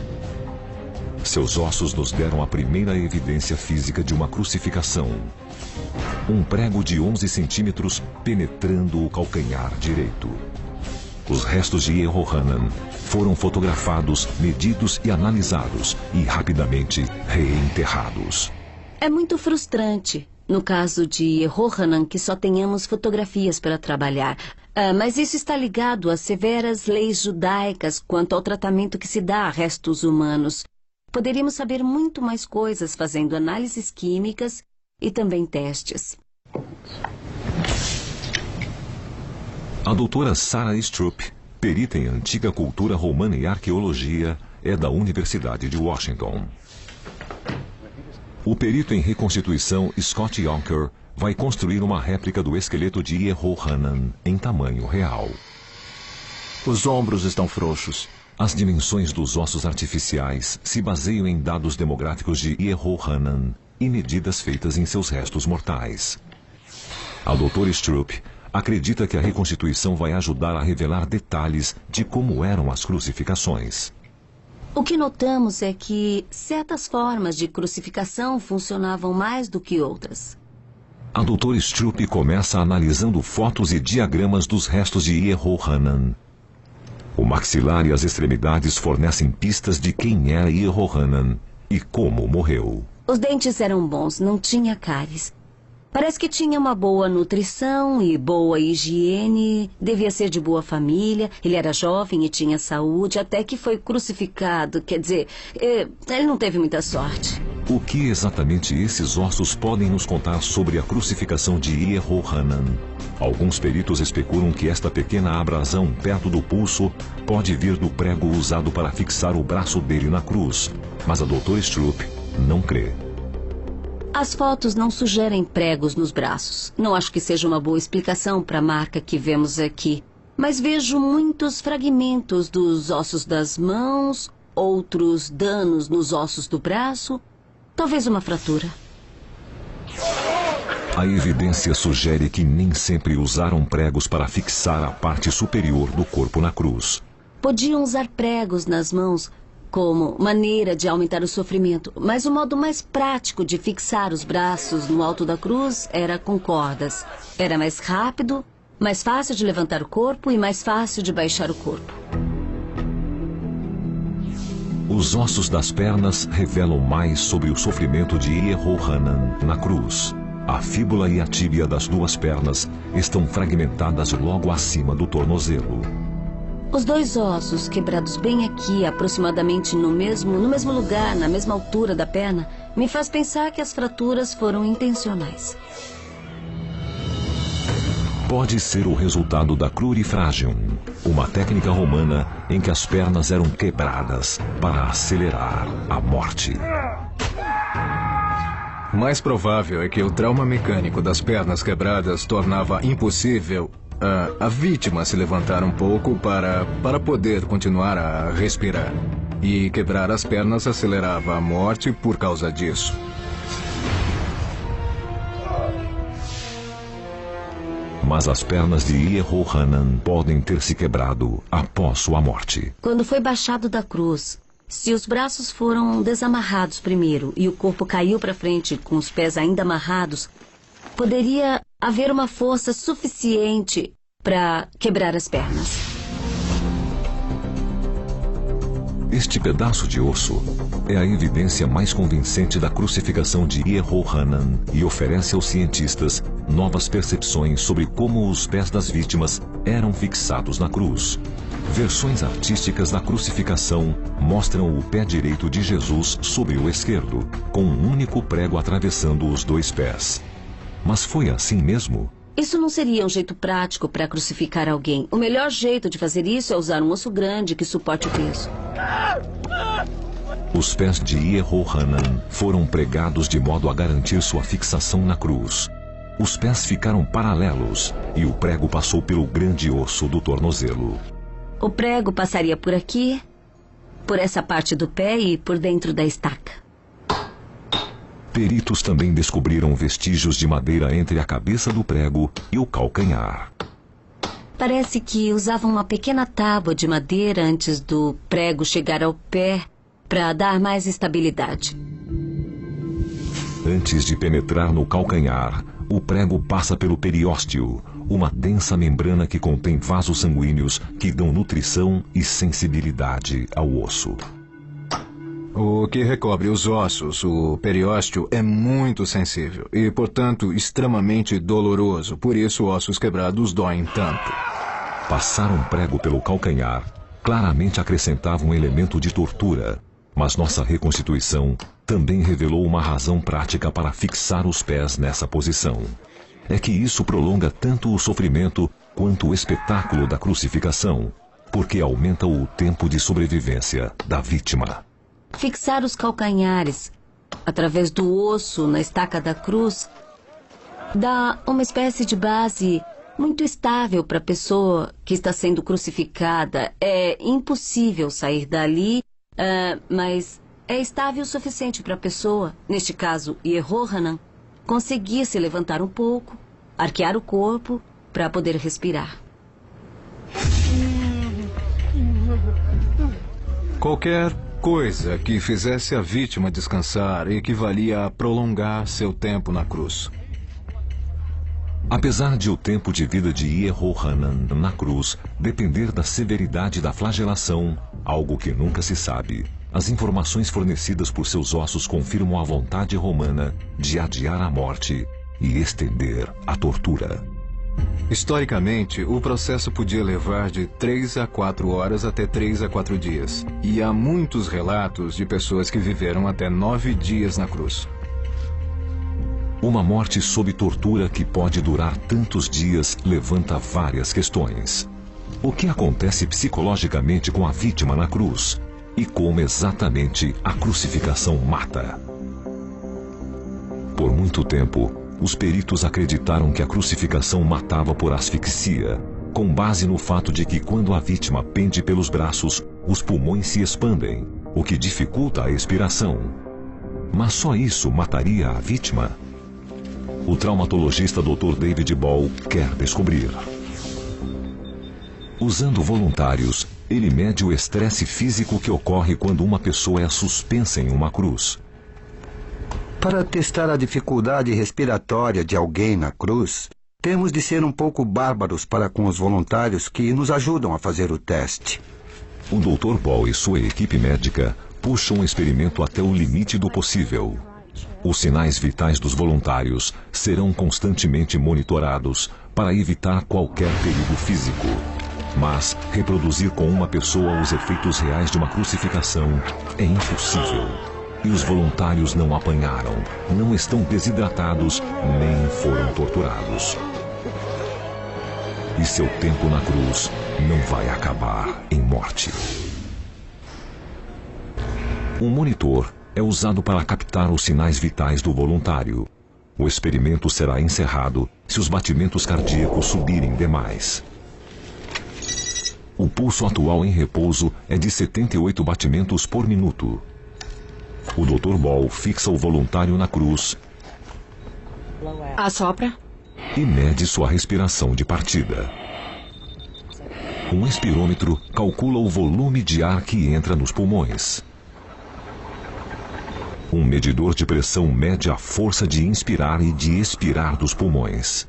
Seus ossos nos deram a primeira evidência física de uma crucificação. Um prego de 11 centímetros penetrando o calcanhar direito. Os restos de Yehohanan foram fotografados, medidos e analisados e rapidamente reenterrados. É muito frustrante, no caso de Yehohanan, que só tenhamos fotografias para trabalhar. Mas isso está ligado às severas leis judaicas quanto ao tratamento que se dá a restos humanos. Poderíamos saber muito mais coisas fazendo análises químicas e também testes. A doutora Sarah Stroop, perita em antiga cultura romana e arqueologia, é da Universidade de Washington. O perito em reconstituição Scott Yonker vai construir uma réplica do esqueleto de Yehohanan em tamanho real. Os ombros estão frouxos. As dimensões dos ossos artificiais se baseiam em dados demográficos de Yehohanan e medidas feitas em seus restos mortais. A doutora Stroop acredita que a reconstituição vai ajudar a revelar detalhes de como eram as crucificações. O que notamos é que certas formas de crucificação funcionavam mais do que outras. A doutora Stroop começa analisando fotos e diagramas dos restos de Yehohanan. O maxilar e as extremidades fornecem pistas de quem era Yehohanan e como morreu. Os dentes eram bons, não tinha cáries. Parece que tinha uma boa nutrição e boa higiene, devia ser de boa família, ele era jovem e tinha saúde, até que foi crucificado, quer dizer, ele não teve muita sorte. O que exatamente esses ossos podem nos contar sobre a crucificação de Yehohanan? Alguns peritos especulam que esta pequena abrasão perto do pulso pode vir do prego usado para fixar o braço dele na cruz, mas a doutora Stroop não crê. As fotos não sugerem pregos nos braços. Não acho que seja uma boa explicação para a marca que vemos aqui. Mas vejo muitos fragmentos dos ossos das mãos, outros danos nos ossos do braço, talvez uma fratura. A evidência sugere que nem sempre usaram pregos para fixar a parte superior do corpo na cruz. Podiam usar pregos nas mãos como maneira de aumentar o sofrimento, mas o modo mais prático de fixar os braços no alto da cruz era com cordas. Era mais rápido, mais fácil de levantar o corpo e mais fácil de baixar o corpo. Os ossos das pernas revelam mais sobre o sofrimento de Yehohanan na cruz. A fíbula e a tíbia das duas pernas estão fragmentadas logo acima do tornozelo. Os dois ossos quebrados bem aqui, aproximadamente no mesmo lugar, na mesma altura da perna, me faz pensar que as fraturas foram intencionais. Pode ser o resultado da crurifragium, uma técnica romana em que as pernas eram quebradas para acelerar a morte. Mais provável é que o trauma mecânico das pernas quebradas tornava impossível a vítima se levantar um pouco para poder continuar a respirar. E quebrar as pernas acelerava a morte por causa disso. Mas as pernas de Yehohanan podem ter se quebrado após sua morte. Quando foi baixado da cruz, se os braços foram desamarrados primeiro e o corpo caiu para frente com os pés ainda amarrados, poderia haver uma força suficiente para quebrar as pernas. Este pedaço de osso é a evidência mais convincente da crucificação de Yehohanan e oferece aos cientistas novas percepções sobre como os pés das vítimas eram fixados na cruz. Versões artísticas da crucificação mostram o pé direito de Jesus sobre o esquerdo, com um único prego atravessando os dois pés. Mas foi assim mesmo? Isso não seria um jeito prático para crucificar alguém. O melhor jeito de fazer isso é usar um osso grande que suporte o peso. Os pés de Yehohanan foram pregados de modo a garantir sua fixação na cruz. Os pés ficaram paralelos e o prego passou pelo grande osso do tornozelo. O prego passaria por aqui, por essa parte do pé e por dentro da estaca. Peritos também descobriram vestígios de madeira entre a cabeça do prego e o calcanhar. Parece que usavam uma pequena tábua de madeira antes do prego chegar ao pé para dar mais estabilidade. Antes de penetrar no calcanhar, o prego passa pelo periósteo, uma densa membrana que contém vasos sanguíneos que dão nutrição e sensibilidade ao osso. O que recobre os ossos, o periósteo, é muito sensível e, portanto, extremamente doloroso. Por isso, ossos quebrados doem tanto. Passar um prego pelo calcanhar claramente acrescentava um elemento de tortura, mas nossa reconstituição também revelou uma razão prática para fixar os pés nessa posição. É que isso prolonga tanto o sofrimento quanto o espetáculo da crucificação, porque aumenta o tempo de sobrevivência da vítima. Fixar os calcanhares através do osso na estaca da cruz dá uma espécie de base muito estável para a pessoa que está sendo crucificada. É impossível sair dali, mas é estável o suficiente para a pessoa, neste caso Yehohanan, conseguir se levantar um pouco, arquear o corpo para poder respirar. Qualquer coisa que fizesse a vítima descansar equivalia a prolongar seu tempo na cruz. Apesar de o tempo de vida de Yehohanan na cruz depender da severidade da flagelação, algo que nunca se sabe, as informações fornecidas por seus ossos confirmam a vontade romana de adiar a morte e estender a tortura. Historicamente, o processo podia levar de 3 a 4 horas até 3 a 4 dias. E há muitos relatos de pessoas que viveram até 9 dias na cruz. Uma morte sob tortura que pode durar tantos dias levanta várias questões. O que acontece psicologicamente com a vítima na cruz? E como exatamente a crucificação mata? Por muito tempo, os peritos acreditaram que a crucificação matava por asfixia, com base no fato de que quando a vítima pende pelos braços, os pulmões se expandem, o que dificulta a expiração. Mas só isso mataria a vítima? o traumatologista Dr. David Ball quer descobrir. Usando voluntários, ele mede o estresse físico que ocorre quando uma pessoa é suspensa em uma cruz. Para testar a dificuldade respiratória de alguém na cruz, temos de ser um pouco bárbaros para com os voluntários que nos ajudam a fazer o teste. O Dr. Ball e sua equipe médica puxam o experimento até o limite do possível. Os sinais vitais dos voluntários serão constantemente monitorados para evitar qualquer perigo físico. Mas reproduzir com uma pessoa os efeitos reais de uma crucificação é impossível. E os voluntários não apanharam, não estão desidratados, nem foram torturados. E seu tempo na cruz não vai acabar em morte. Um monitor é usado para captar os sinais vitais do voluntário. O experimento será encerrado se os batimentos cardíacos subirem demais. O pulso atual em repouso é de 78 batimentos por minuto. O Dr. Ball fixa o voluntário na cruz Assopra. e mede sua respiração de partida. Um espirômetro calcula o volume de ar que entra nos pulmões. Um medidor de pressão mede a força de inspirar e de expirar dos pulmões.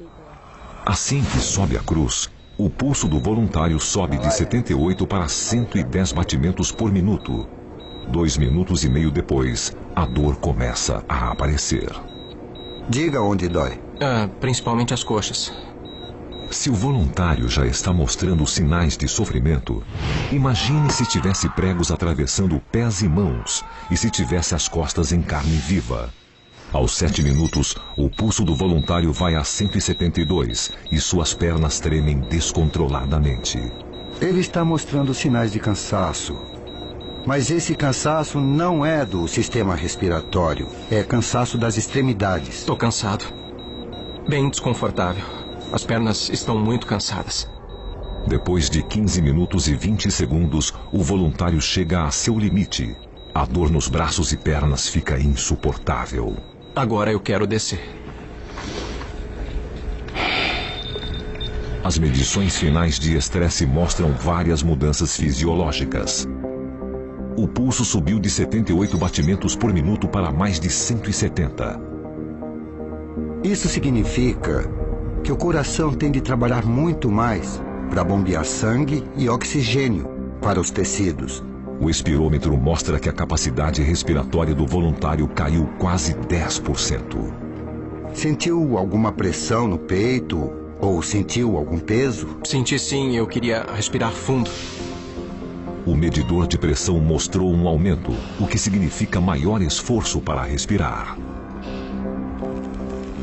Assim que sobe a cruz, o pulso do voluntário sobe de 78 para 110 batimentos por minuto. 2 minutos e meio depois, a dor começa a aparecer. Diga onde dói. Principalmente as coxas. Se o voluntário já está mostrando sinais de sofrimento, imagine se tivesse pregos atravessando pés e mãos e se tivesse as costas em carne viva. Aos 7 minutos, o pulso do voluntário vai a 172 e suas pernas tremem descontroladamente. Ele está mostrando sinais de cansaço. Mas esse cansaço não é do sistema respiratório. É cansaço das extremidades. Estou cansado. Bem desconfortável. As pernas estão muito cansadas. Depois de 15 minutos e 20 segundos, o voluntário chega a seu limite. A dor nos braços e pernas fica insuportável. Agora eu quero descer. As medições finais de estresse mostram várias mudanças fisiológicas. O pulso subiu de 78 batimentos por minuto para mais de 170. Isso significa que o coração tem de trabalhar muito mais para bombear sangue e oxigênio para os tecidos. O espirômetro mostra que a capacidade respiratória do voluntário caiu quase 10%. Sentiu alguma pressão no peito ou sentiu algum peso? Senti sim, eu queria respirar fundo. O medidor de pressão mostrou um aumento, o que significa maior esforço para respirar.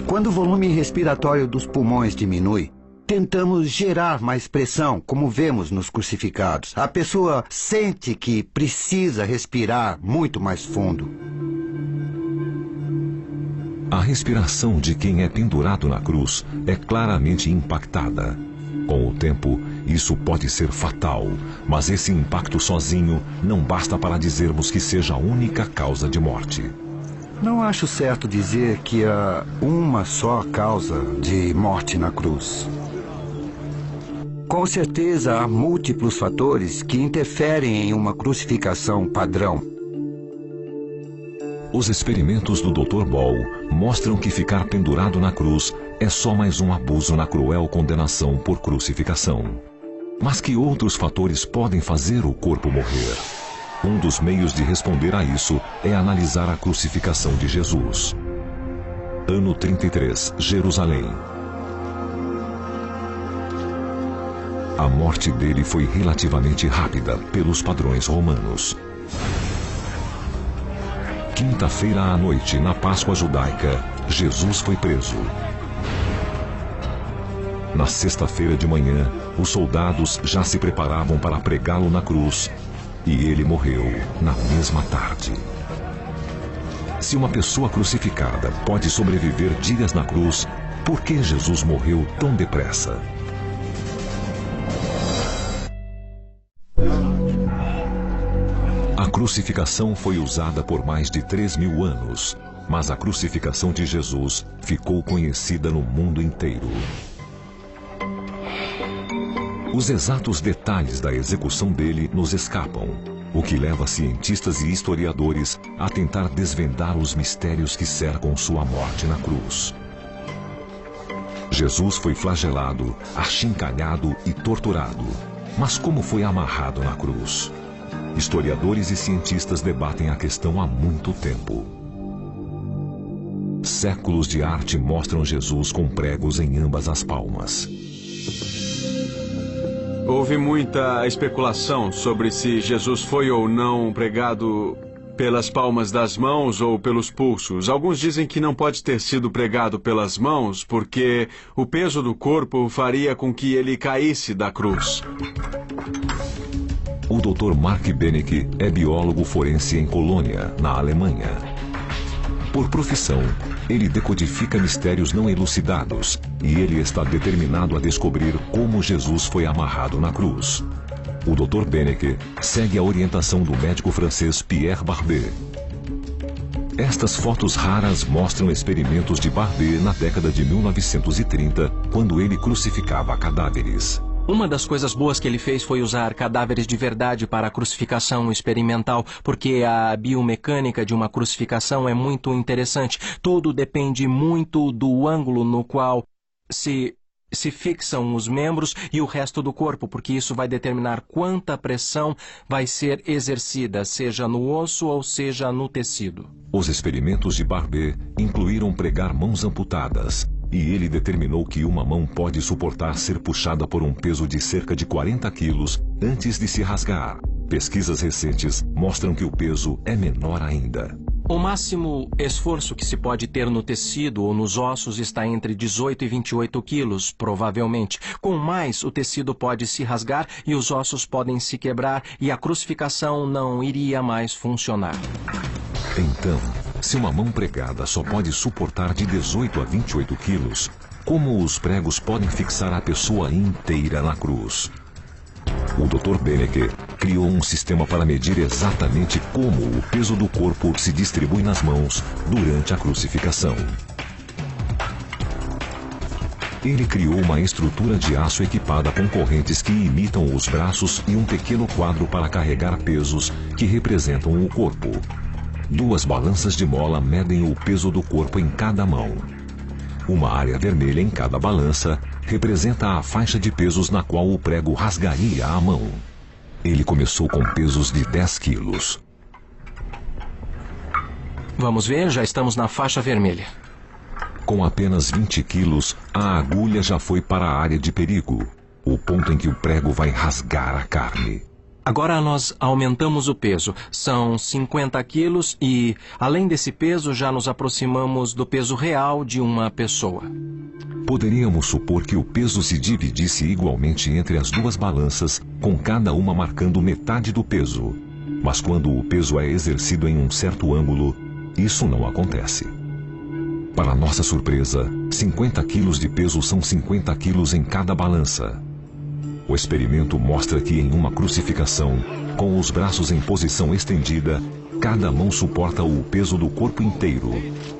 Quando o volume respiratório dos pulmões diminui, tentamos gerar mais pressão, como vemos nos crucificados. A pessoa sente que precisa respirar muito mais fundo. A respiração de quem é pendurado na cruz é claramente impactada. Com o tempo, isso pode ser fatal, mas esse impacto sozinho não basta para dizermos que seja a única causa de morte. Não acho certo dizer que há uma só causa de morte na cruz. Com certeza há múltiplos fatores que interferem em uma crucificação padrão. Os experimentos do Dr. Ball mostram que ficar pendurado na cruz é só mais um abuso na cruel condenação por crucificação. Mas que outros fatores podem fazer o corpo morrer? Um dos meios de responder a isso é analisar a crucificação de Jesus. Ano 33, Jerusalém. A morte dele foi relativamente rápida pelos padrões romanos. Quinta-feira à noite, na Páscoa judaica, Jesus foi preso. Na sexta-feira de manhã, os soldados já se preparavam para pregá-lo na cruz e ele morreu na mesma tarde. Se uma pessoa crucificada pode sobreviver dias na cruz, por que Jesus morreu tão depressa? A crucificação foi usada por mais de 3.000 anos. mas a crucificação de Jesus ficou conhecida no mundo inteiro. Os exatos detalhes da execução dele nos escapam, o que leva cientistas e historiadores a tentar desvendar os mistérios que cercam sua morte na cruz. Jesus foi flagelado, achincalhado e torturado. Mas como foi amarrado na cruz? Historiadores e cientistas debatem a questão há muito tempo. Séculos de arte mostram Jesus com pregos em ambas as palmas. Houve muita especulação sobre se Jesus foi ou não pregado pelas palmas das mãos ou pelos pulsos. Alguns dizem que não pode ter sido pregado pelas mãos porque o peso do corpo faria com que ele caísse da cruz. O Dr. Mark Benecke é biólogo forense em Colônia, na Alemanha. Por profissão, ele decodifica mistérios não elucidados e ele está determinado a descobrir como Jesus foi amarrado na cruz. O Dr. Benecke segue a orientação do médico francês Pierre Barbet. Estas fotos raras mostram experimentos de Barbet na década de 1930, quando ele crucificava cadáveres. Uma das coisas boas que ele fez foi usar cadáveres de verdade para a crucificação experimental, porque a biomecânica de uma crucificação é muito interessante. Tudo depende muito do ângulo no qual se fixam os membros e o resto do corpo, porque isso vai determinar quanta pressão vai ser exercida, seja no osso ou seja no tecido. Os experimentos de Barbet incluíram pregar mãos amputadas, e ele determinou que uma mão pode suportar ser puxada por um peso de cerca de 40 quilos antes de se rasgar. Pesquisas recentes mostram que o peso é menor ainda. O máximo esforço que se pode ter no tecido ou nos ossos está entre 18 e 28 quilos, provavelmente. Com mais, o tecido pode se rasgar e os ossos podem se quebrar e a crucificação não iria mais funcionar. Então, se uma mão pregada só pode suportar de 18 a 28 quilos, como os pregos podem fixar a pessoa inteira na cruz? O Dr. Benecke criou um sistema para medir exatamente como o peso do corpo se distribui nas mãos durante a crucificação. Ele criou uma estrutura de aço equipada com correntes que imitam os braços e um pequeno quadro para carregar pesos que representam o corpo. 2 balanças de mola medem o peso do corpo em cada mão. Uma área vermelha em cada balança representa a faixa de pesos na qual o prego rasgaria a mão. Ele começou com pesos de 10 quilos. Vamos ver, já estamos na faixa vermelha. Com apenas 20 quilos, a agulha já foi para a área de perigo, o ponto em que o prego vai rasgar a carne. Agora nós aumentamos o peso. São 50 quilos e, além desse peso, já nos aproximamos do peso real de uma pessoa. Poderíamos supor que o peso se dividisse igualmente entre as 2 balanças, com cada uma marcando metade do peso. Mas quando o peso é exercido em um certo ângulo, isso não acontece. Para nossa surpresa, 50 quilos de peso são 50 quilos em cada balança. O experimento mostra que em uma crucificação, com os braços em posição estendida, cada mão suporta o peso do corpo inteiro.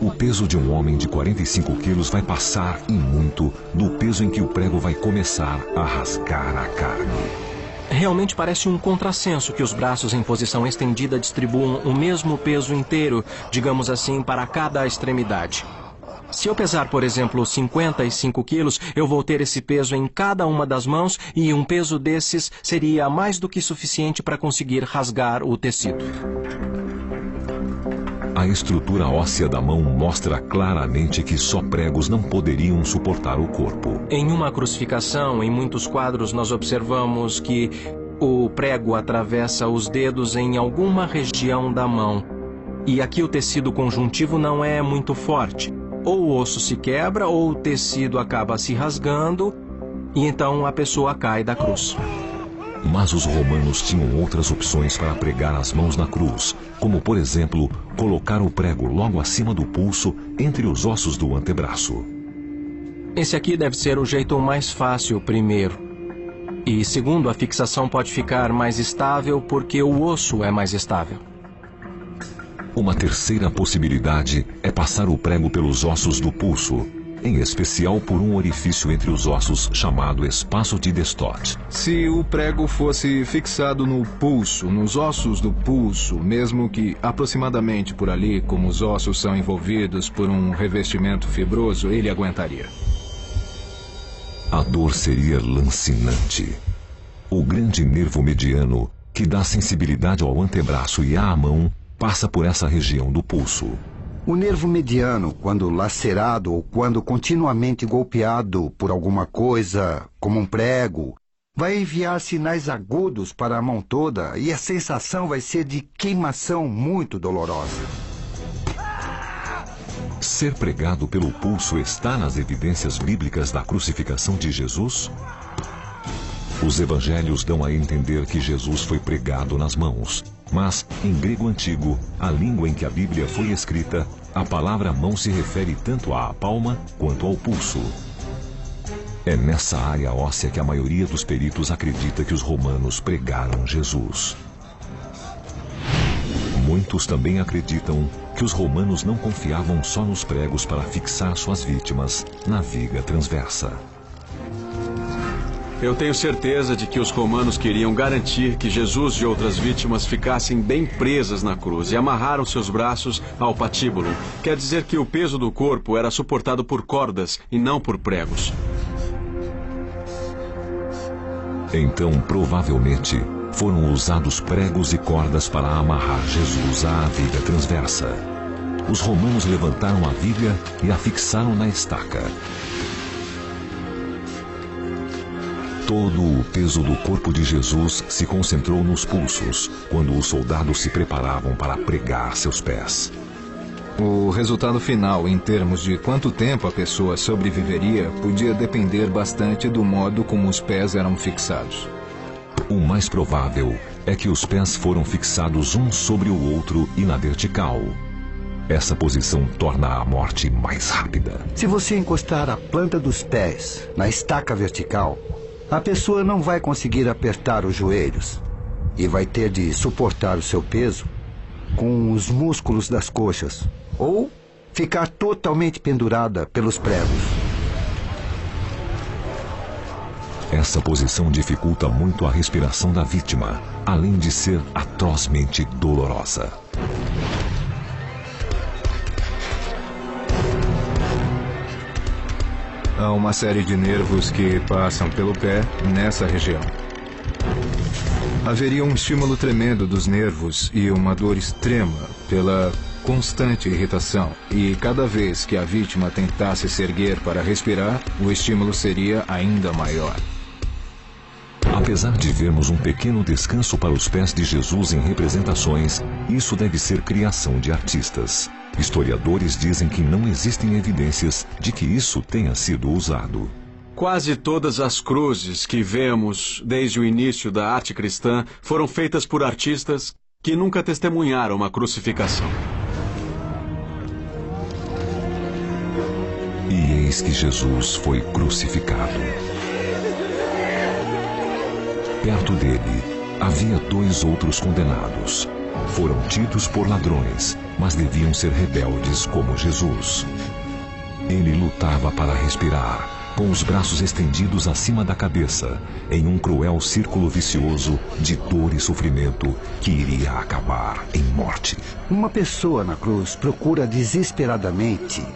O peso de um homem de 45 quilos vai passar, e muito, do peso em que o prego vai começar a rasgar a carne. Realmente parece um contrassenso que os braços em posição estendida distribuam o mesmo peso inteiro, digamos assim, para cada extremidade. Se eu pesar, por exemplo, 55 quilos, eu vou ter esse peso em cada uma das mãos e um peso desses seria mais do que suficiente para conseguir rasgar o tecido. A estrutura óssea da mão mostra claramente que só pregos não poderiam suportar o corpo. Em uma crucificação, em muitos quadros, nós observamos que o prego atravessa os dedos em alguma região da mão. E aqui o tecido conjuntivo não é muito forte. Ou o osso se quebra, ou o tecido acaba se rasgando, e então a pessoa cai da cruz. Mas os romanos tinham outras opções para pregar as mãos na cruz, como, por exemplo, colocar o prego logo acima do pulso, entre os ossos do antebraço. Esse aqui deve ser o jeito mais fácil, primeiro. E, segundo, a fixação pode ficar mais estável porque o osso é mais estável. Uma terceira possibilidade é passar o prego pelos ossos do pulso, em especial por um orifício entre os ossos chamado espaço de Destot. Se o prego fosse fixado no pulso, nos ossos do pulso, mesmo que aproximadamente por ali, como os ossos são envolvidos por um revestimento fibroso, ele aguentaria. A dor seria lancinante. O grande nervo mediano, que dá sensibilidade ao antebraço e à mão, passa por essa região do pulso. O nervo mediano, quando lacerado ou quando continuamente golpeado por alguma coisa, como um prego, vai enviar sinais agudos para a mão toda e a sensação vai ser de queimação muito dolorosa. Ser pregado pelo pulso está nas evidências bíblicas da crucificação de Jesus? Os evangelhos dão a entender que Jesus foi pregado nas mãos. Mas, em grego antigo, a língua em que a Bíblia foi escrita, a palavra mão se refere tanto à palma quanto ao pulso. É nessa área óssea que a maioria dos peritos acredita que os romanos pregaram Jesus. Muitos também acreditam que os romanos não confiavam só nos pregos para fixar suas vítimas na viga transversa. Eu tenho certeza de que os romanos queriam garantir que Jesus e outras vítimas ficassem bem presas na cruz e amarraram seus braços ao patíbulo. Quer dizer que o peso do corpo era suportado por cordas e não por pregos. Então, provavelmente, foram usados pregos e cordas para amarrar Jesus à viga transversa. Os romanos levantaram a viga e a fixaram na estaca. Todo o peso do corpo de Jesus se concentrou nos pulsos, quando os soldados se preparavam para pregar seus pés. O resultado final, em termos de quanto tempo a pessoa sobreviveria, podia depender bastante do modo como os pés eram fixados. O mais provável é que os pés foram fixados um sobre o outro e na vertical. Essa posição torna a morte mais rápida. Se você encostar a planta dos pés na estaca vertical, a pessoa não vai conseguir apertar os joelhos e vai ter de suportar o seu peso com os músculos das coxas ou ficar totalmente pendurada pelos pregos. Essa posição dificulta muito a respiração da vítima, além de ser atrozmente dolorosa. Há uma série de nervos que passam pelo pé nessa região. Haveria um estímulo tremendo dos nervos e uma dor extrema pela constante irritação. E cada vez que a vítima tentasse se erguer para respirar, o estímulo seria ainda maior. Apesar de vermos um pequeno descanso para os pés de Jesus em representações, isso deve ser criação de artistas. Historiadores dizem que não existem evidências de que isso tenha sido usado. Quase todas as cruzes que vemos desde o início da arte cristã foram feitas por artistas que nunca testemunharam uma crucificação. E eis que Jesus foi crucificado. Perto dele, havia 2 outros condenados. Foram tidos por ladrões, mas deviam ser rebeldes como Jesus. Ele lutava para respirar, com os braços estendidos acima da cabeça, em um cruel círculo vicioso de dor e sofrimento que iria acabar em morte. Uma pessoa na cruz procura desesperadamente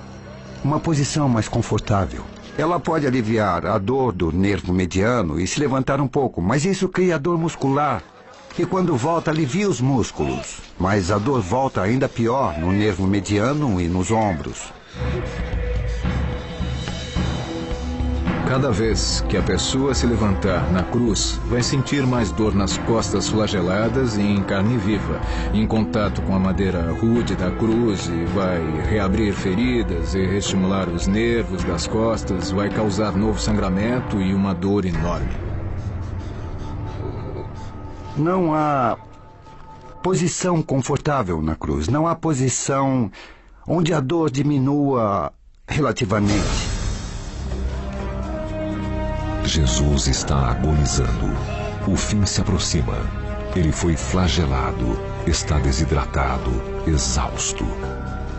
uma posição mais confortável. Ela pode aliviar a dor do nervo mediano e se levantar um pouco, mas isso cria dor muscular, que quando volta alivia os músculos, mas a dor volta ainda pior no nervo mediano e nos ombros. Cada vez que a pessoa se levantar na cruz, vai sentir mais dor nas costas flageladas e em carne viva, em contato com a madeira rude da cruz, e vai reabrir feridas e reestimular os nervos das costas, vai causar novo sangramento e uma dor enorme. Não há posição confortável na cruz, não há posição onde a dor diminua relativamente. Jesus está agonizando. O fim se aproxima. Ele foi flagelado, está desidratado, exausto.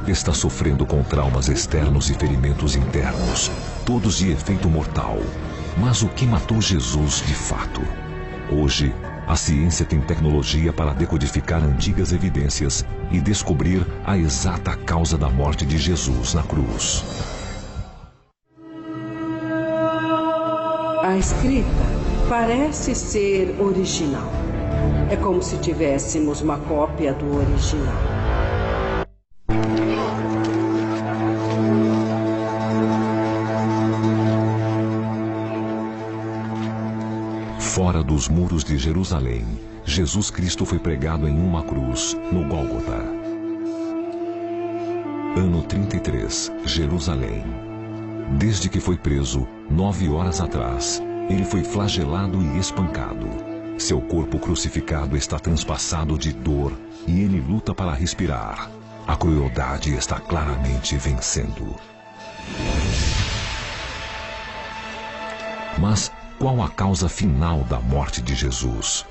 Está sofrendo com traumas externos e ferimentos internos, todos de efeito mortal. Mas o que matou Jesus de fato? Hoje, a ciência tem tecnologia para decodificar antigas evidências e descobrir a exata causa da morte de Jesus na cruz. A escrita parece ser original. É como se tivéssemos uma cópia do original. Fora dos muros de Jerusalém, Jesus Cristo foi pregado em uma cruz, no Gólgota. Ano 33, Jerusalém. Desde que foi preso, 9 horas atrás, ele foi flagelado e espancado. Seu corpo crucificado está transpassado de dor e ele luta para respirar. A crueldade está claramente vencendo. Mas qual a causa final da morte de Jesus?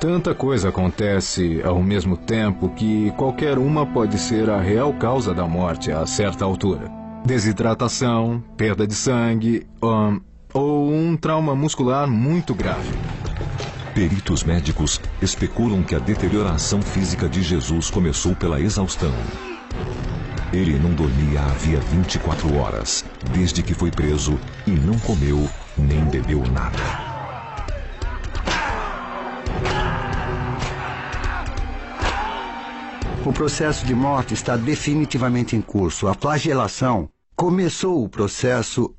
Tanta coisa acontece ao mesmo tempo que qualquer uma pode ser a real causa da morte a certa altura. Desidratação, perda de sangue, ou um trauma muscular muito grave. Peritos médicos especulam que a deterioração física de Jesus começou pela exaustão. Ele não dormia havia 24 horas, desde que foi preso, e não comeu nem bebeu nada. O processo de morte está definitivamente em curso. A flagelação começou o processo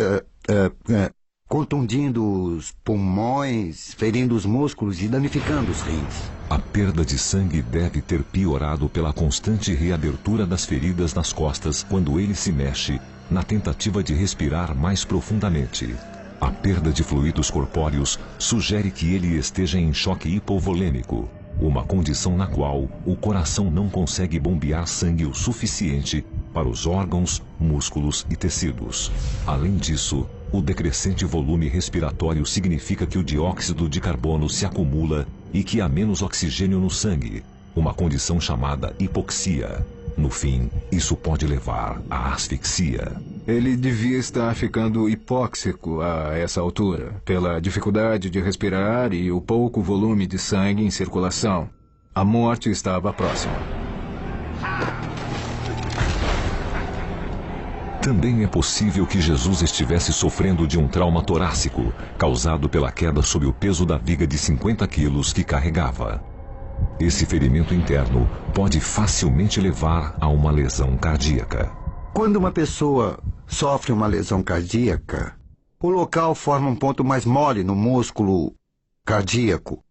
contundindo os pulmões, ferindo os músculos e danificando os rins. A perda de sangue deve ter piorado pela constante reabertura das feridas nas costas quando ele se mexe, na tentativa de respirar mais profundamente. A perda de fluidos corpóreos sugere que ele esteja em choque hipovolêmico, uma condição na qual o coração não consegue bombear sangue o suficiente para os órgãos, músculos e tecidos. Além disso, o decrescente volume respiratório significa que o dióxido de carbono se acumula e que há menos oxigênio no sangue, uma condição chamada hipoxia. No fim, isso pode levar à asfixia. Ele devia estar ficando hipóxico a essa altura, pela dificuldade de respirar e o pouco volume de sangue em circulação. A morte estava próxima. Também é possível que Jesus estivesse sofrendo de um trauma torácico, causado pela queda sob o peso da viga de 50 quilos que carregava. Esse ferimento interno pode facilmente levar a uma lesão cardíaca. Quando uma pessoa sofre uma lesão cardíaca, o local forma um ponto mais mole no músculo cardíaco.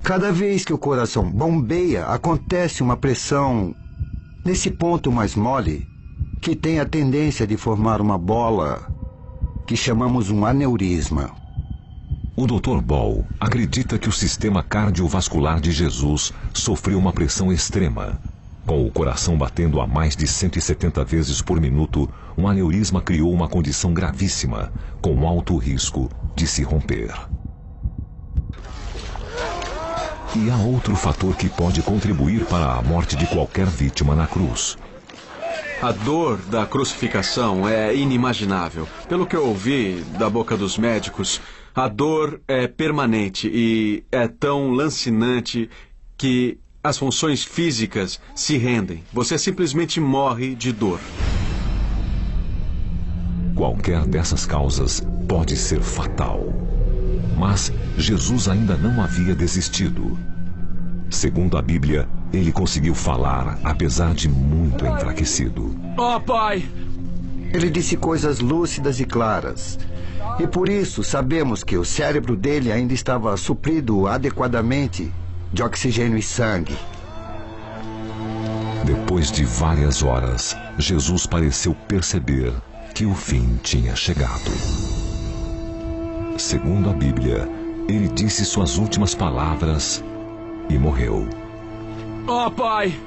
Cada vez que o coração bombeia, acontece uma pressão nesse ponto mais mole, que tem a tendência de formar uma bola que chamamos um aneurisma. O Dr. Ball acredita que o sistema cardiovascular de Jesus sofreu uma pressão extrema. Com o coração batendo a mais de 170 vezes por minuto, um aneurisma criou uma condição gravíssima, com alto risco de se romper. E há outro fator que pode contribuir para a morte de qualquer vítima na cruz. A dor da crucificação é inimaginável. Pelo que eu ouvi da boca dos médicos, a dor é permanente e é tão lancinante que as funções físicas se rendem. Você simplesmente morre de dor. Qualquer dessas causas pode ser fatal. Mas Jesus ainda não havia desistido. Segundo a Bíblia, ele conseguiu falar, apesar de muito enfraquecido. Oh, Pai! Ele disse coisas lúcidas e claras. E por isso sabemos que o cérebro dele ainda estava suprido adequadamente de oxigênio e sangue. Depois de várias horas, Jesus pareceu perceber que o fim tinha chegado. Segundo a Bíblia, ele disse suas últimas palavras e morreu. Oh, Pai!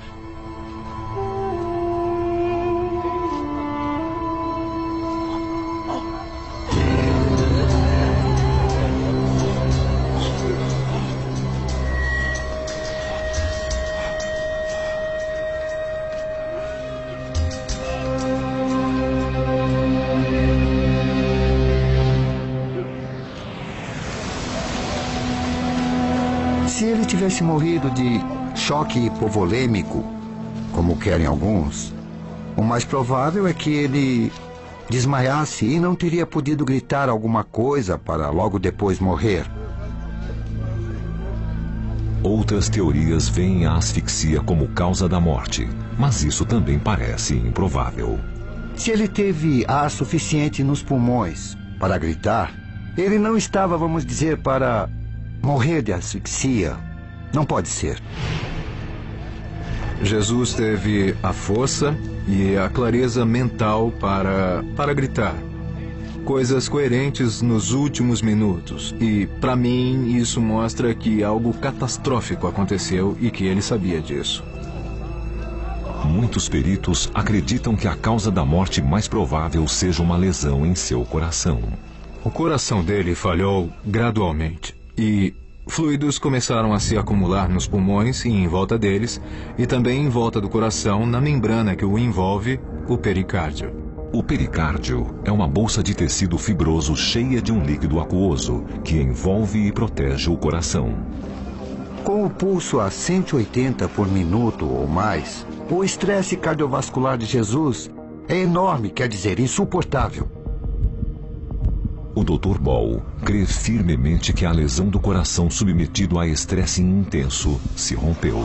ele tivesse morrido de choque hipovolêmico, como querem alguns, o mais provável é que ele desmaiasse e não teria podido gritar alguma coisa para logo depois morrer. Outras teorias veem a asfixia como causa da morte, mas isso também parece improvável. Se ele teve ar suficiente nos pulmões para gritar, ele não estava, vamos dizer, para morrer de asfixia. Não pode ser. Jesus teve a força e a clareza mental para gritar. Coisas coerentes nos últimos minutos. E, para mim, isso mostra que algo catastrófico aconteceu e que ele sabia disso. Muitos peritos acreditam que a causa da morte mais provável seja uma lesão em seu coração. O coração dele falhou gradualmente e fluidos começaram a se acumular nos pulmões e em volta deles, e também em volta do coração, na membrana que o envolve, o pericárdio. O pericárdio é uma bolsa de tecido fibroso cheia de um líquido aquoso que envolve e protege o coração. Com o pulso a 180 por minuto ou mais, o estresse cardiovascular de Jesus é enorme, quer dizer, insuportável. O Dr. Ball crê firmemente que a lesão do coração submetido a estresse intenso se rompeu.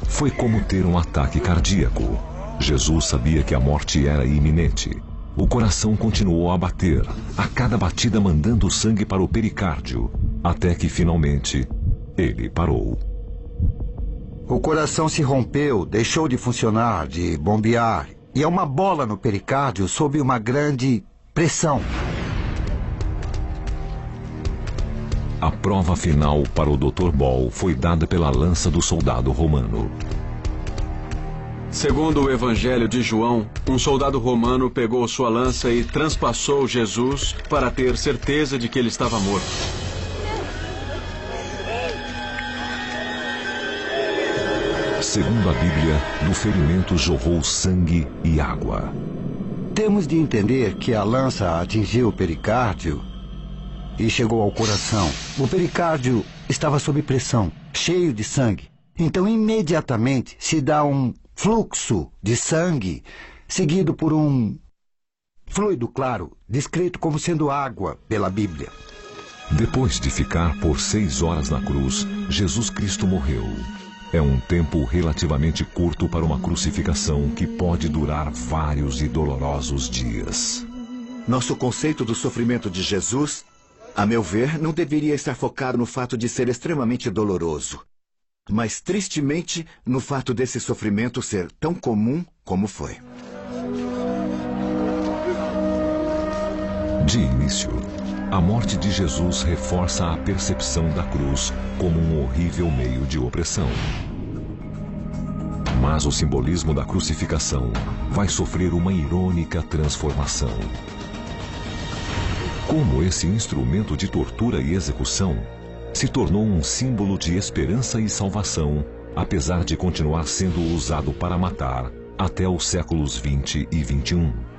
Foi como ter um ataque cardíaco. Jesus sabia que a morte era iminente. O coração continuou a bater, a cada batida mandando sangue para o pericárdio, até que finalmente ele parou. O coração se rompeu, deixou de funcionar, de bombear, e é uma bola no pericárdio sob uma grande pressão. A prova final para o Dr. Ball foi dada pela lança do soldado romano. Segundo o Evangelho de João, um soldado romano pegou sua lança e transpassou Jesus para ter certeza de que ele estava morto. Segundo a Bíblia, do ferimento jorrou sangue e água. Temos de entender que a lança atingiu o pericárdio e chegou ao coração. O pericárdio estava sob pressão, cheio de sangue. Então, imediatamente, se dá um fluxo de sangue, seguido por um fluido claro, descrito como sendo água pela Bíblia. Depois de ficar por 6 horas na cruz, Jesus Cristo morreu. É um tempo relativamente curto para uma crucificação que pode durar vários e dolorosos dias. Nosso conceito do sofrimento de Jesus, a meu ver, não deveria estar focado no fato de ser extremamente doloroso, mas tristemente no fato desse sofrimento ser tão comum como foi. De início, a morte de Jesus reforça a percepção da cruz como um horrível meio de opressão. Mas o simbolismo da crucificação vai sofrer uma irônica transformação. Como esse instrumento de tortura e execução se tornou um símbolo de esperança e salvação, apesar de continuar sendo usado para matar até os séculos 20 e 21.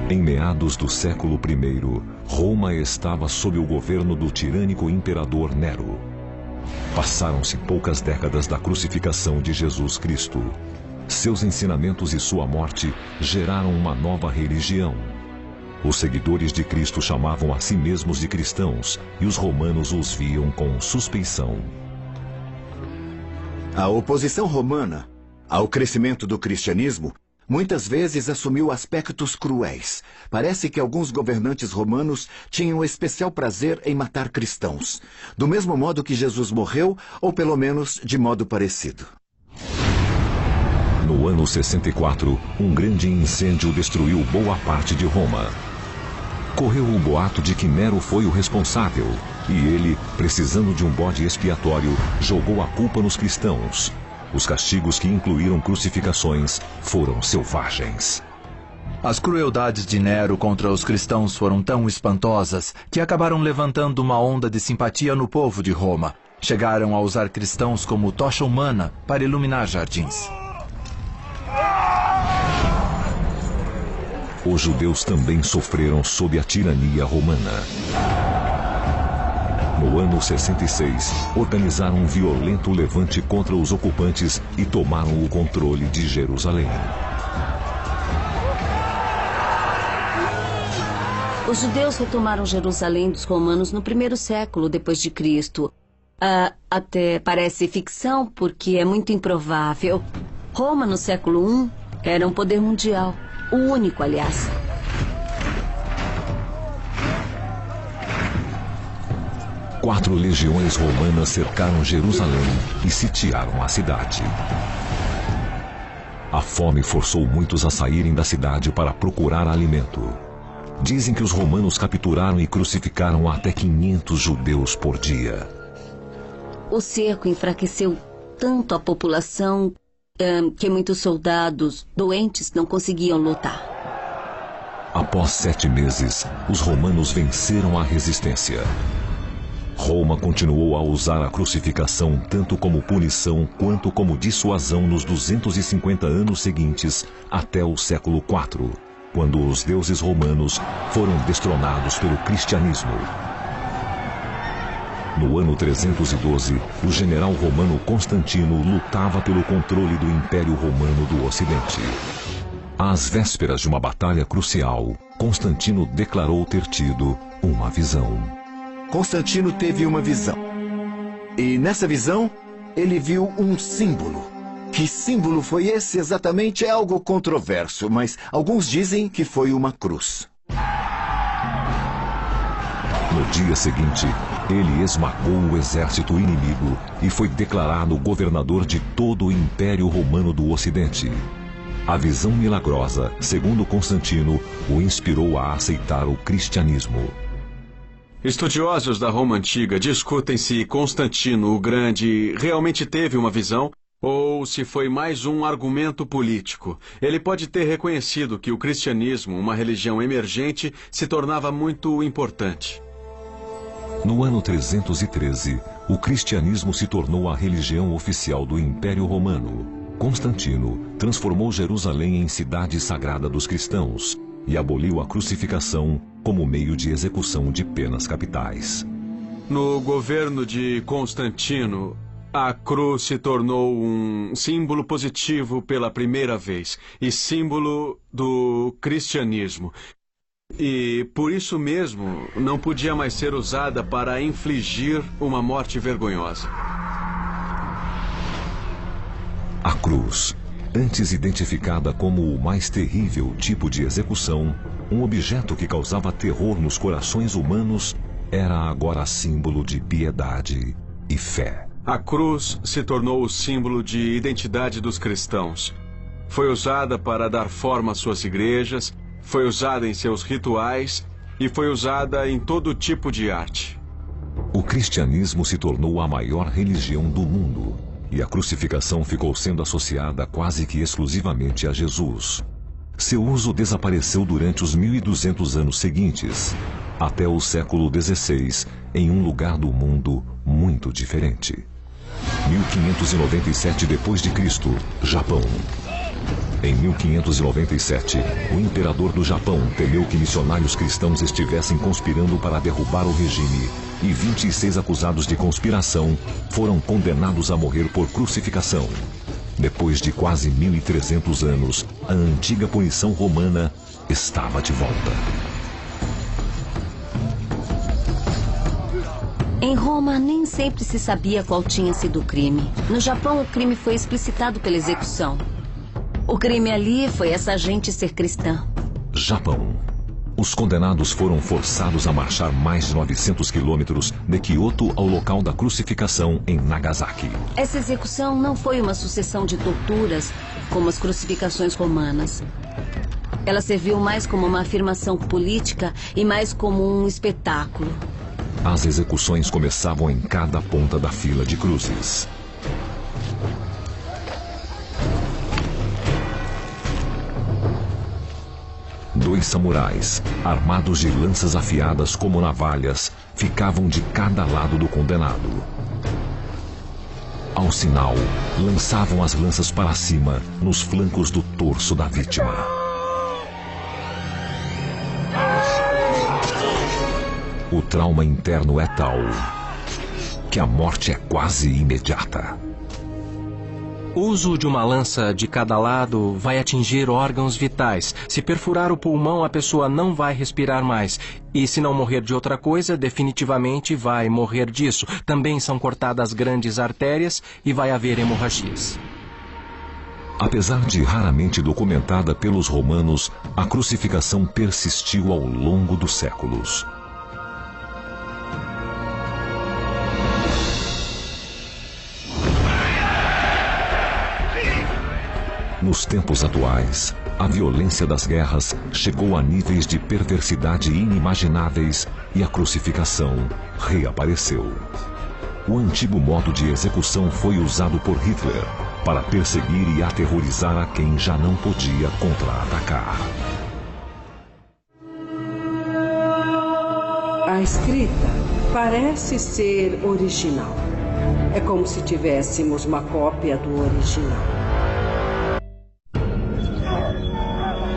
Em meados do século I, Roma estava sob o governo do tirânico imperador Nero. Passaram-se poucas décadas da crucificação de Jesus Cristo. Seus ensinamentos e sua morte geraram uma nova religião. Os seguidores de Cristo chamavam a si mesmos de cristãos e os romanos os viam com suspeição. A oposição romana ao crescimento do cristianismo muitas vezes assumiu aspectos cruéis. Parece que alguns governantes romanos tinham especial prazer em matar cristãos, do mesmo modo que Jesus morreu, ou pelo menos de modo parecido. No ano 64, um grande incêndio destruiu boa parte de Roma. Correu o boato de que Nero foi o responsável, e ele, precisando de um bode expiatório, jogou a culpa nos cristãos. Os castigos que incluíram crucificações foram selvagens. As crueldades de Nero contra os cristãos foram tão espantosas que acabaram levantando uma onda de simpatia no povo de Roma. Chegaram a usar cristãos como tocha humana para iluminar jardins. os judeus também sofreram sob a tirania romana. No ano 66, organizaram um violento levante contra os ocupantes e tomaram o controle de Jerusalém. Os judeus retomaram Jerusalém dos romanos no 1º século depois de Cristo. Até parece ficção, porque é muito improvável. Roma, no século I, era um poder mundial. O único, aliás. Quatro legiões romanas cercaram Jerusalém e sitiaram a cidade. A fome forçou muitos a saírem da cidade para procurar alimento. Dizem que os romanos capturaram e crucificaram até 500 judeus por dia. O cerco enfraqueceu tanto a população que muitos soldados doentes não conseguiam lutar. Após 7 meses, os romanos venceram a resistência. Roma continuou a usar a crucificação tanto como punição quanto como dissuasão nos 250 anos seguintes até o século IV, quando os deuses romanos foram destronados pelo cristianismo. No ano 312, o general romano Constantino lutava pelo controle do Império Romano do Ocidente. Às vésperas de uma batalha crucial, Constantino declarou ter tido uma visão. Constantino teve uma visão. E nessa visão, ele viu um símbolo. Que símbolo foi esse exatamente é algo controverso, mas alguns dizem que foi uma cruz. No dia seguinte, ele esmagou o exército inimigo e foi declarado governador de todo o Império Romano do Ocidente. A visão milagrosa, segundo Constantino, o inspirou a aceitar o cristianismo. Estudiosos da Roma Antiga discutem se Constantino o Grande realmente teve uma visão ou se foi mais um argumento político. Ele pode ter reconhecido que o cristianismo, uma religião emergente, se tornava muito importante. No ano 313, o cristianismo se tornou a religião oficial do Império Romano. Constantino transformou Jerusalém em cidade sagrada dos cristãos e aboliu a crucificação como meio de execução de penas capitais. No governo de Constantino, a cruz se tornou um símbolo positivo pela primeira vez e símbolo do cristianismo. E, por isso mesmo, não podia mais ser usada para infligir uma morte vergonhosa. A cruz, antes identificada como o mais terrível tipo de execução, um objeto que causava terror nos corações humanos, era agora símbolo de piedade e fé. A cruz se tornou o símbolo de identidade dos cristãos. Foi usada para dar forma às suas igrejas, foi usada em seus rituais e foi usada em todo tipo de arte. O cristianismo se tornou a maior religião do mundo e a crucificação ficou sendo associada quase que exclusivamente a Jesus. Seu uso desapareceu durante os 1200 anos seguintes, até o século XVI, em um lugar do mundo muito diferente. 1597 d.C., Japão. Em 1597, o imperador do Japão temeu que missionários cristãos estivessem conspirando para derrubar o regime e 26 acusados de conspiração foram condenados a morrer por crucificação. Depois de quase 1300 anos, a antiga punição romana estava de volta. Em Roma, nem sempre se sabia qual tinha sido o crime. No Japão, o crime foi explicitado pela execução. O crime ali foi essa gente ser cristã. Japão. Os condenados foram forçados a marchar mais de 900 quilômetros de Kyoto ao local da crucificação em Nagasaki. Essa execução não foi uma sucessão de torturas como as crucificações romanas. Ela serviu mais como uma afirmação política e mais como um espetáculo. As execuções começavam em cada ponta da fila de cruzes. Dois samurais, armados de lanças afiadas como navalhas, ficavam de cada lado do condenado. Ao sinal, lançavam as lanças para cima, nos flancos do torso da vítima. O trauma interno é tal que a morte é quase imediata. O uso de uma lança de cada lado vai atingir órgãos vitais. Se perfurar o pulmão, a pessoa não vai respirar mais. E se não morrer de outra coisa, definitivamente vai morrer disso. Também são cortadas grandes artérias e vai haver hemorragias. Apesar de raramente documentada pelos romanos, a crucificação persistiu ao longo dos séculos. Nos tempos atuais, a violência das guerras chegou a níveis de perversidade inimagináveis e a crucificação reapareceu. O antigo modo de execução foi usado por Hitler para perseguir e aterrorizar a quem já não podia contra-atacar. A escrita parece ser original. É como se tivéssemos uma cópia do original.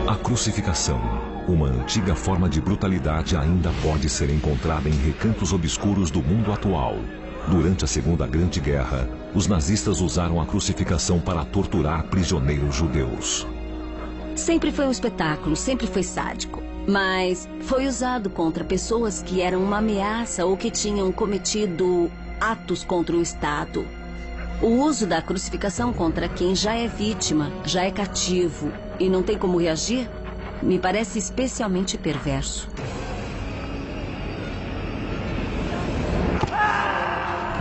A crucificação, uma antiga forma de brutalidade, ainda pode ser encontrada em recantos obscuros do mundo atual. Durante a Segunda Grande Guerra, os nazistas usaram a crucificação para torturar prisioneiros judeus. Sempre foi um espetáculo, sempre foi sádico. Mas foi usado contra pessoas que eram uma ameaça ou que tinham cometido atos contra o Estado. O uso da crucificação contra quem já é vítima, já é cativo e não tem como reagir, me parece especialmente perverso.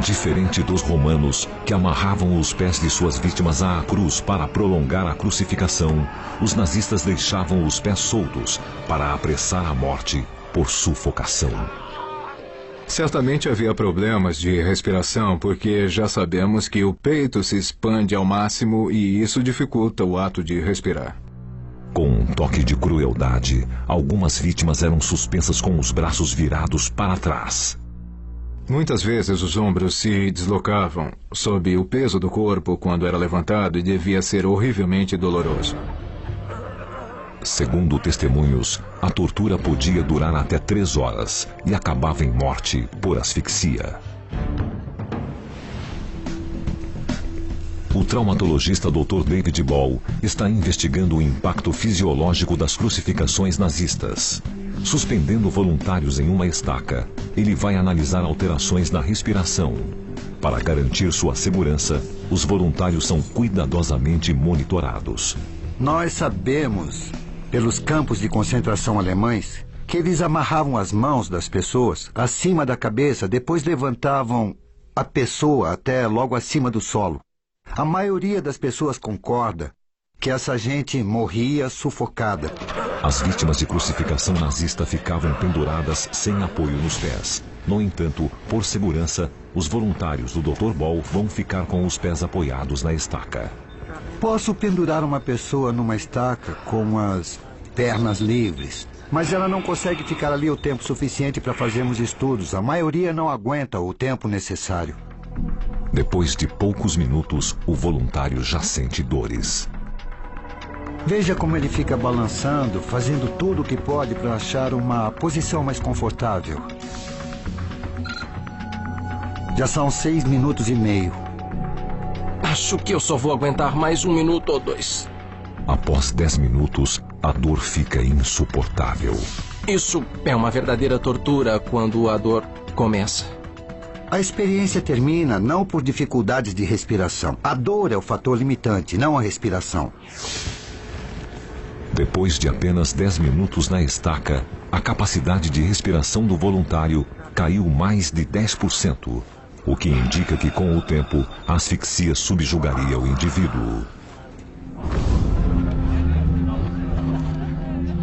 Diferente dos romanos, que amarravam os pés de suas vítimas à cruz para prolongar a crucificação, os nazistas deixavam os pés soltos para apressar a morte por sufocação. Certamente havia problemas de respiração, porque já sabemos que o peito se expande ao máximo e isso dificulta o ato de respirar. Com um toque de crueldade, algumas vítimas eram suspensas com os braços virados para trás. Muitas vezes os ombros se deslocavam sob o peso do corpo quando era levantado e devia ser horrivelmente doloroso. Segundo testemunhos, a tortura podia durar até 3 horas e acabava em morte por asfixia. O traumatologista Dr. David Ball está investigando o impacto fisiológico das crucificações nazistas. Suspendendo voluntários em uma estaca, ele vai analisar alterações na respiração. Para garantir sua segurança, os voluntários são cuidadosamente monitorados. Nós sabemos, pelos campos de concentração alemães, que eles amarravam as mãos das pessoas acima da cabeça, depois levantavam a pessoa até logo acima do solo. A maioria das pessoas concorda que essa gente morria sufocada. As vítimas de crucificação nazista ficavam penduradas sem apoio nos pés. No entanto, por segurança, os voluntários do Dr. Ball vão ficar com os pés apoiados na estaca. Posso pendurar uma pessoa numa estaca com as pernas livres, mas ela não consegue ficar ali o tempo suficiente para fazermos estudos. A maioria não aguenta o tempo necessário. Depois de poucos minutos, o voluntário já sente dores. Veja como ele fica balançando, fazendo tudo o que pode para achar uma posição mais confortável. Já são 6 minutos e meio. Acho que eu só vou aguentar mais 1 minuto ou 2. Após 10 minutos, a dor fica insuportável. Isso é uma verdadeira tortura quando a dor começa. A experiência termina não por dificuldades de respiração. A dor é o fator limitante, não a respiração. Depois de apenas 10 minutos na estaca, a capacidade de respiração do voluntário caiu mais de 10%, o que indica que, com o tempo, a asfixia subjugaria o indivíduo.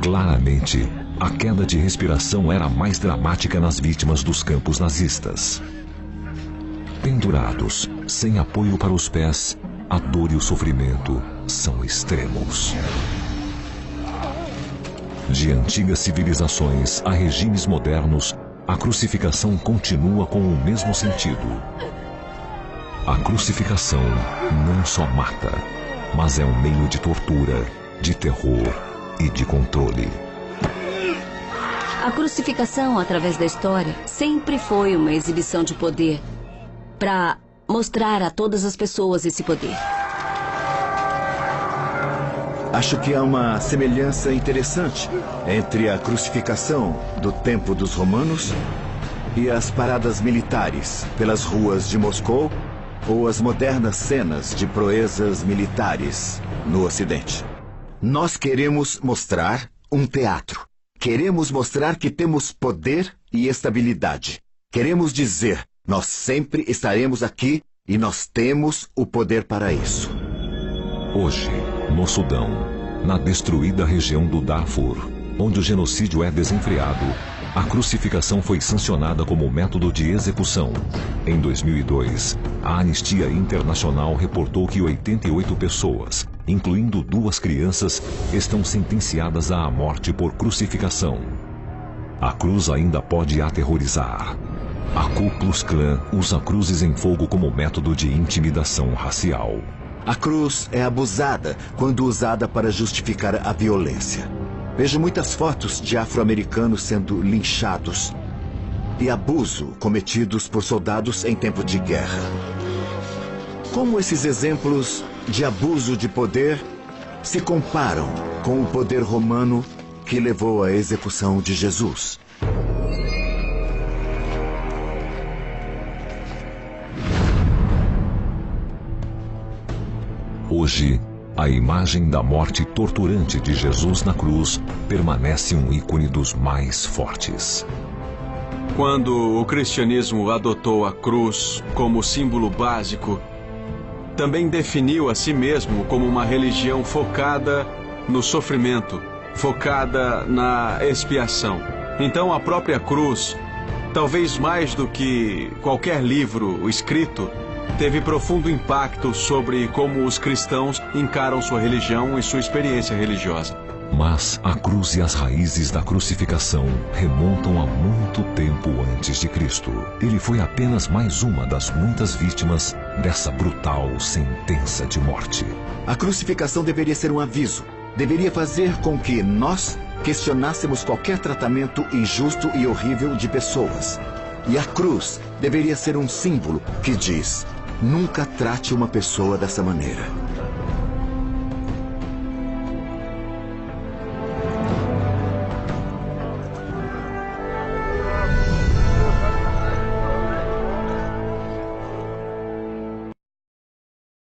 Claramente, a queda de respiração era mais dramática nas vítimas dos campos nazistas. Pendurados, sem apoio para os pés, a dor e o sofrimento são extremos. De antigas civilizações a regimes modernos, a crucificação continua com o mesmo sentido. A crucificação não só mata, mas é um meio de tortura, de terror e de controle. A crucificação, através da história, sempre foi uma exibição de poder para mostrar a todas as pessoas esse poder. Acho que há uma semelhança interessante entre a crucificação do tempo dos romanos e as paradas militares pelas ruas de Moscou ou as modernas cenas de proezas militares no Ocidente. Nós queremos mostrar um teatro. Queremos mostrar que temos poder e estabilidade. Queremos dizer, nós sempre estaremos aqui e nós temos o poder para isso. Hoje, no Sudão, na destruída região do Darfur, onde o genocídio é desenfreado, a crucificação foi sancionada como método de execução. Em 2002, a Anistia Internacional reportou que 88 pessoas, incluindo 2 crianças, estão sentenciadas à morte por crucificação. A cruz ainda pode aterrorizar. A Ku Klux Klan usa cruzes em fogo como método de intimidação racial. A cruz é abusada quando usada para justificar a violência. Vejo muitas fotos de afro-americanos sendo linchados e abuso cometidos por soldados em tempo de guerra. Como esses exemplos de abuso de poder se comparam com o poder romano que levou à execução de Jesus? Hoje, a imagem da morte torturante de Jesus na cruz permanece um ícone dos mais fortes. Quando o cristianismo adotou a cruz como símbolo básico, também definiu a si mesmo como uma religião focada no sofrimento, focada na expiação. Então a própria cruz, talvez mais do que qualquer livro escrito, teve profundo impacto sobre como os cristãos encaram sua religião e sua experiência religiosa. Mas a cruz e as raízes da crucificação remontam a muito tempo antes de Cristo. Ele foi apenas mais uma das muitas vítimas dessa brutal sentença de morte. A crucificação deveria ser um aviso. Deveria fazer com que nós questionássemos qualquer tratamento injusto e horrível de pessoas. E a cruz deveria ser um símbolo que diz: nunca trate uma pessoa dessa maneira.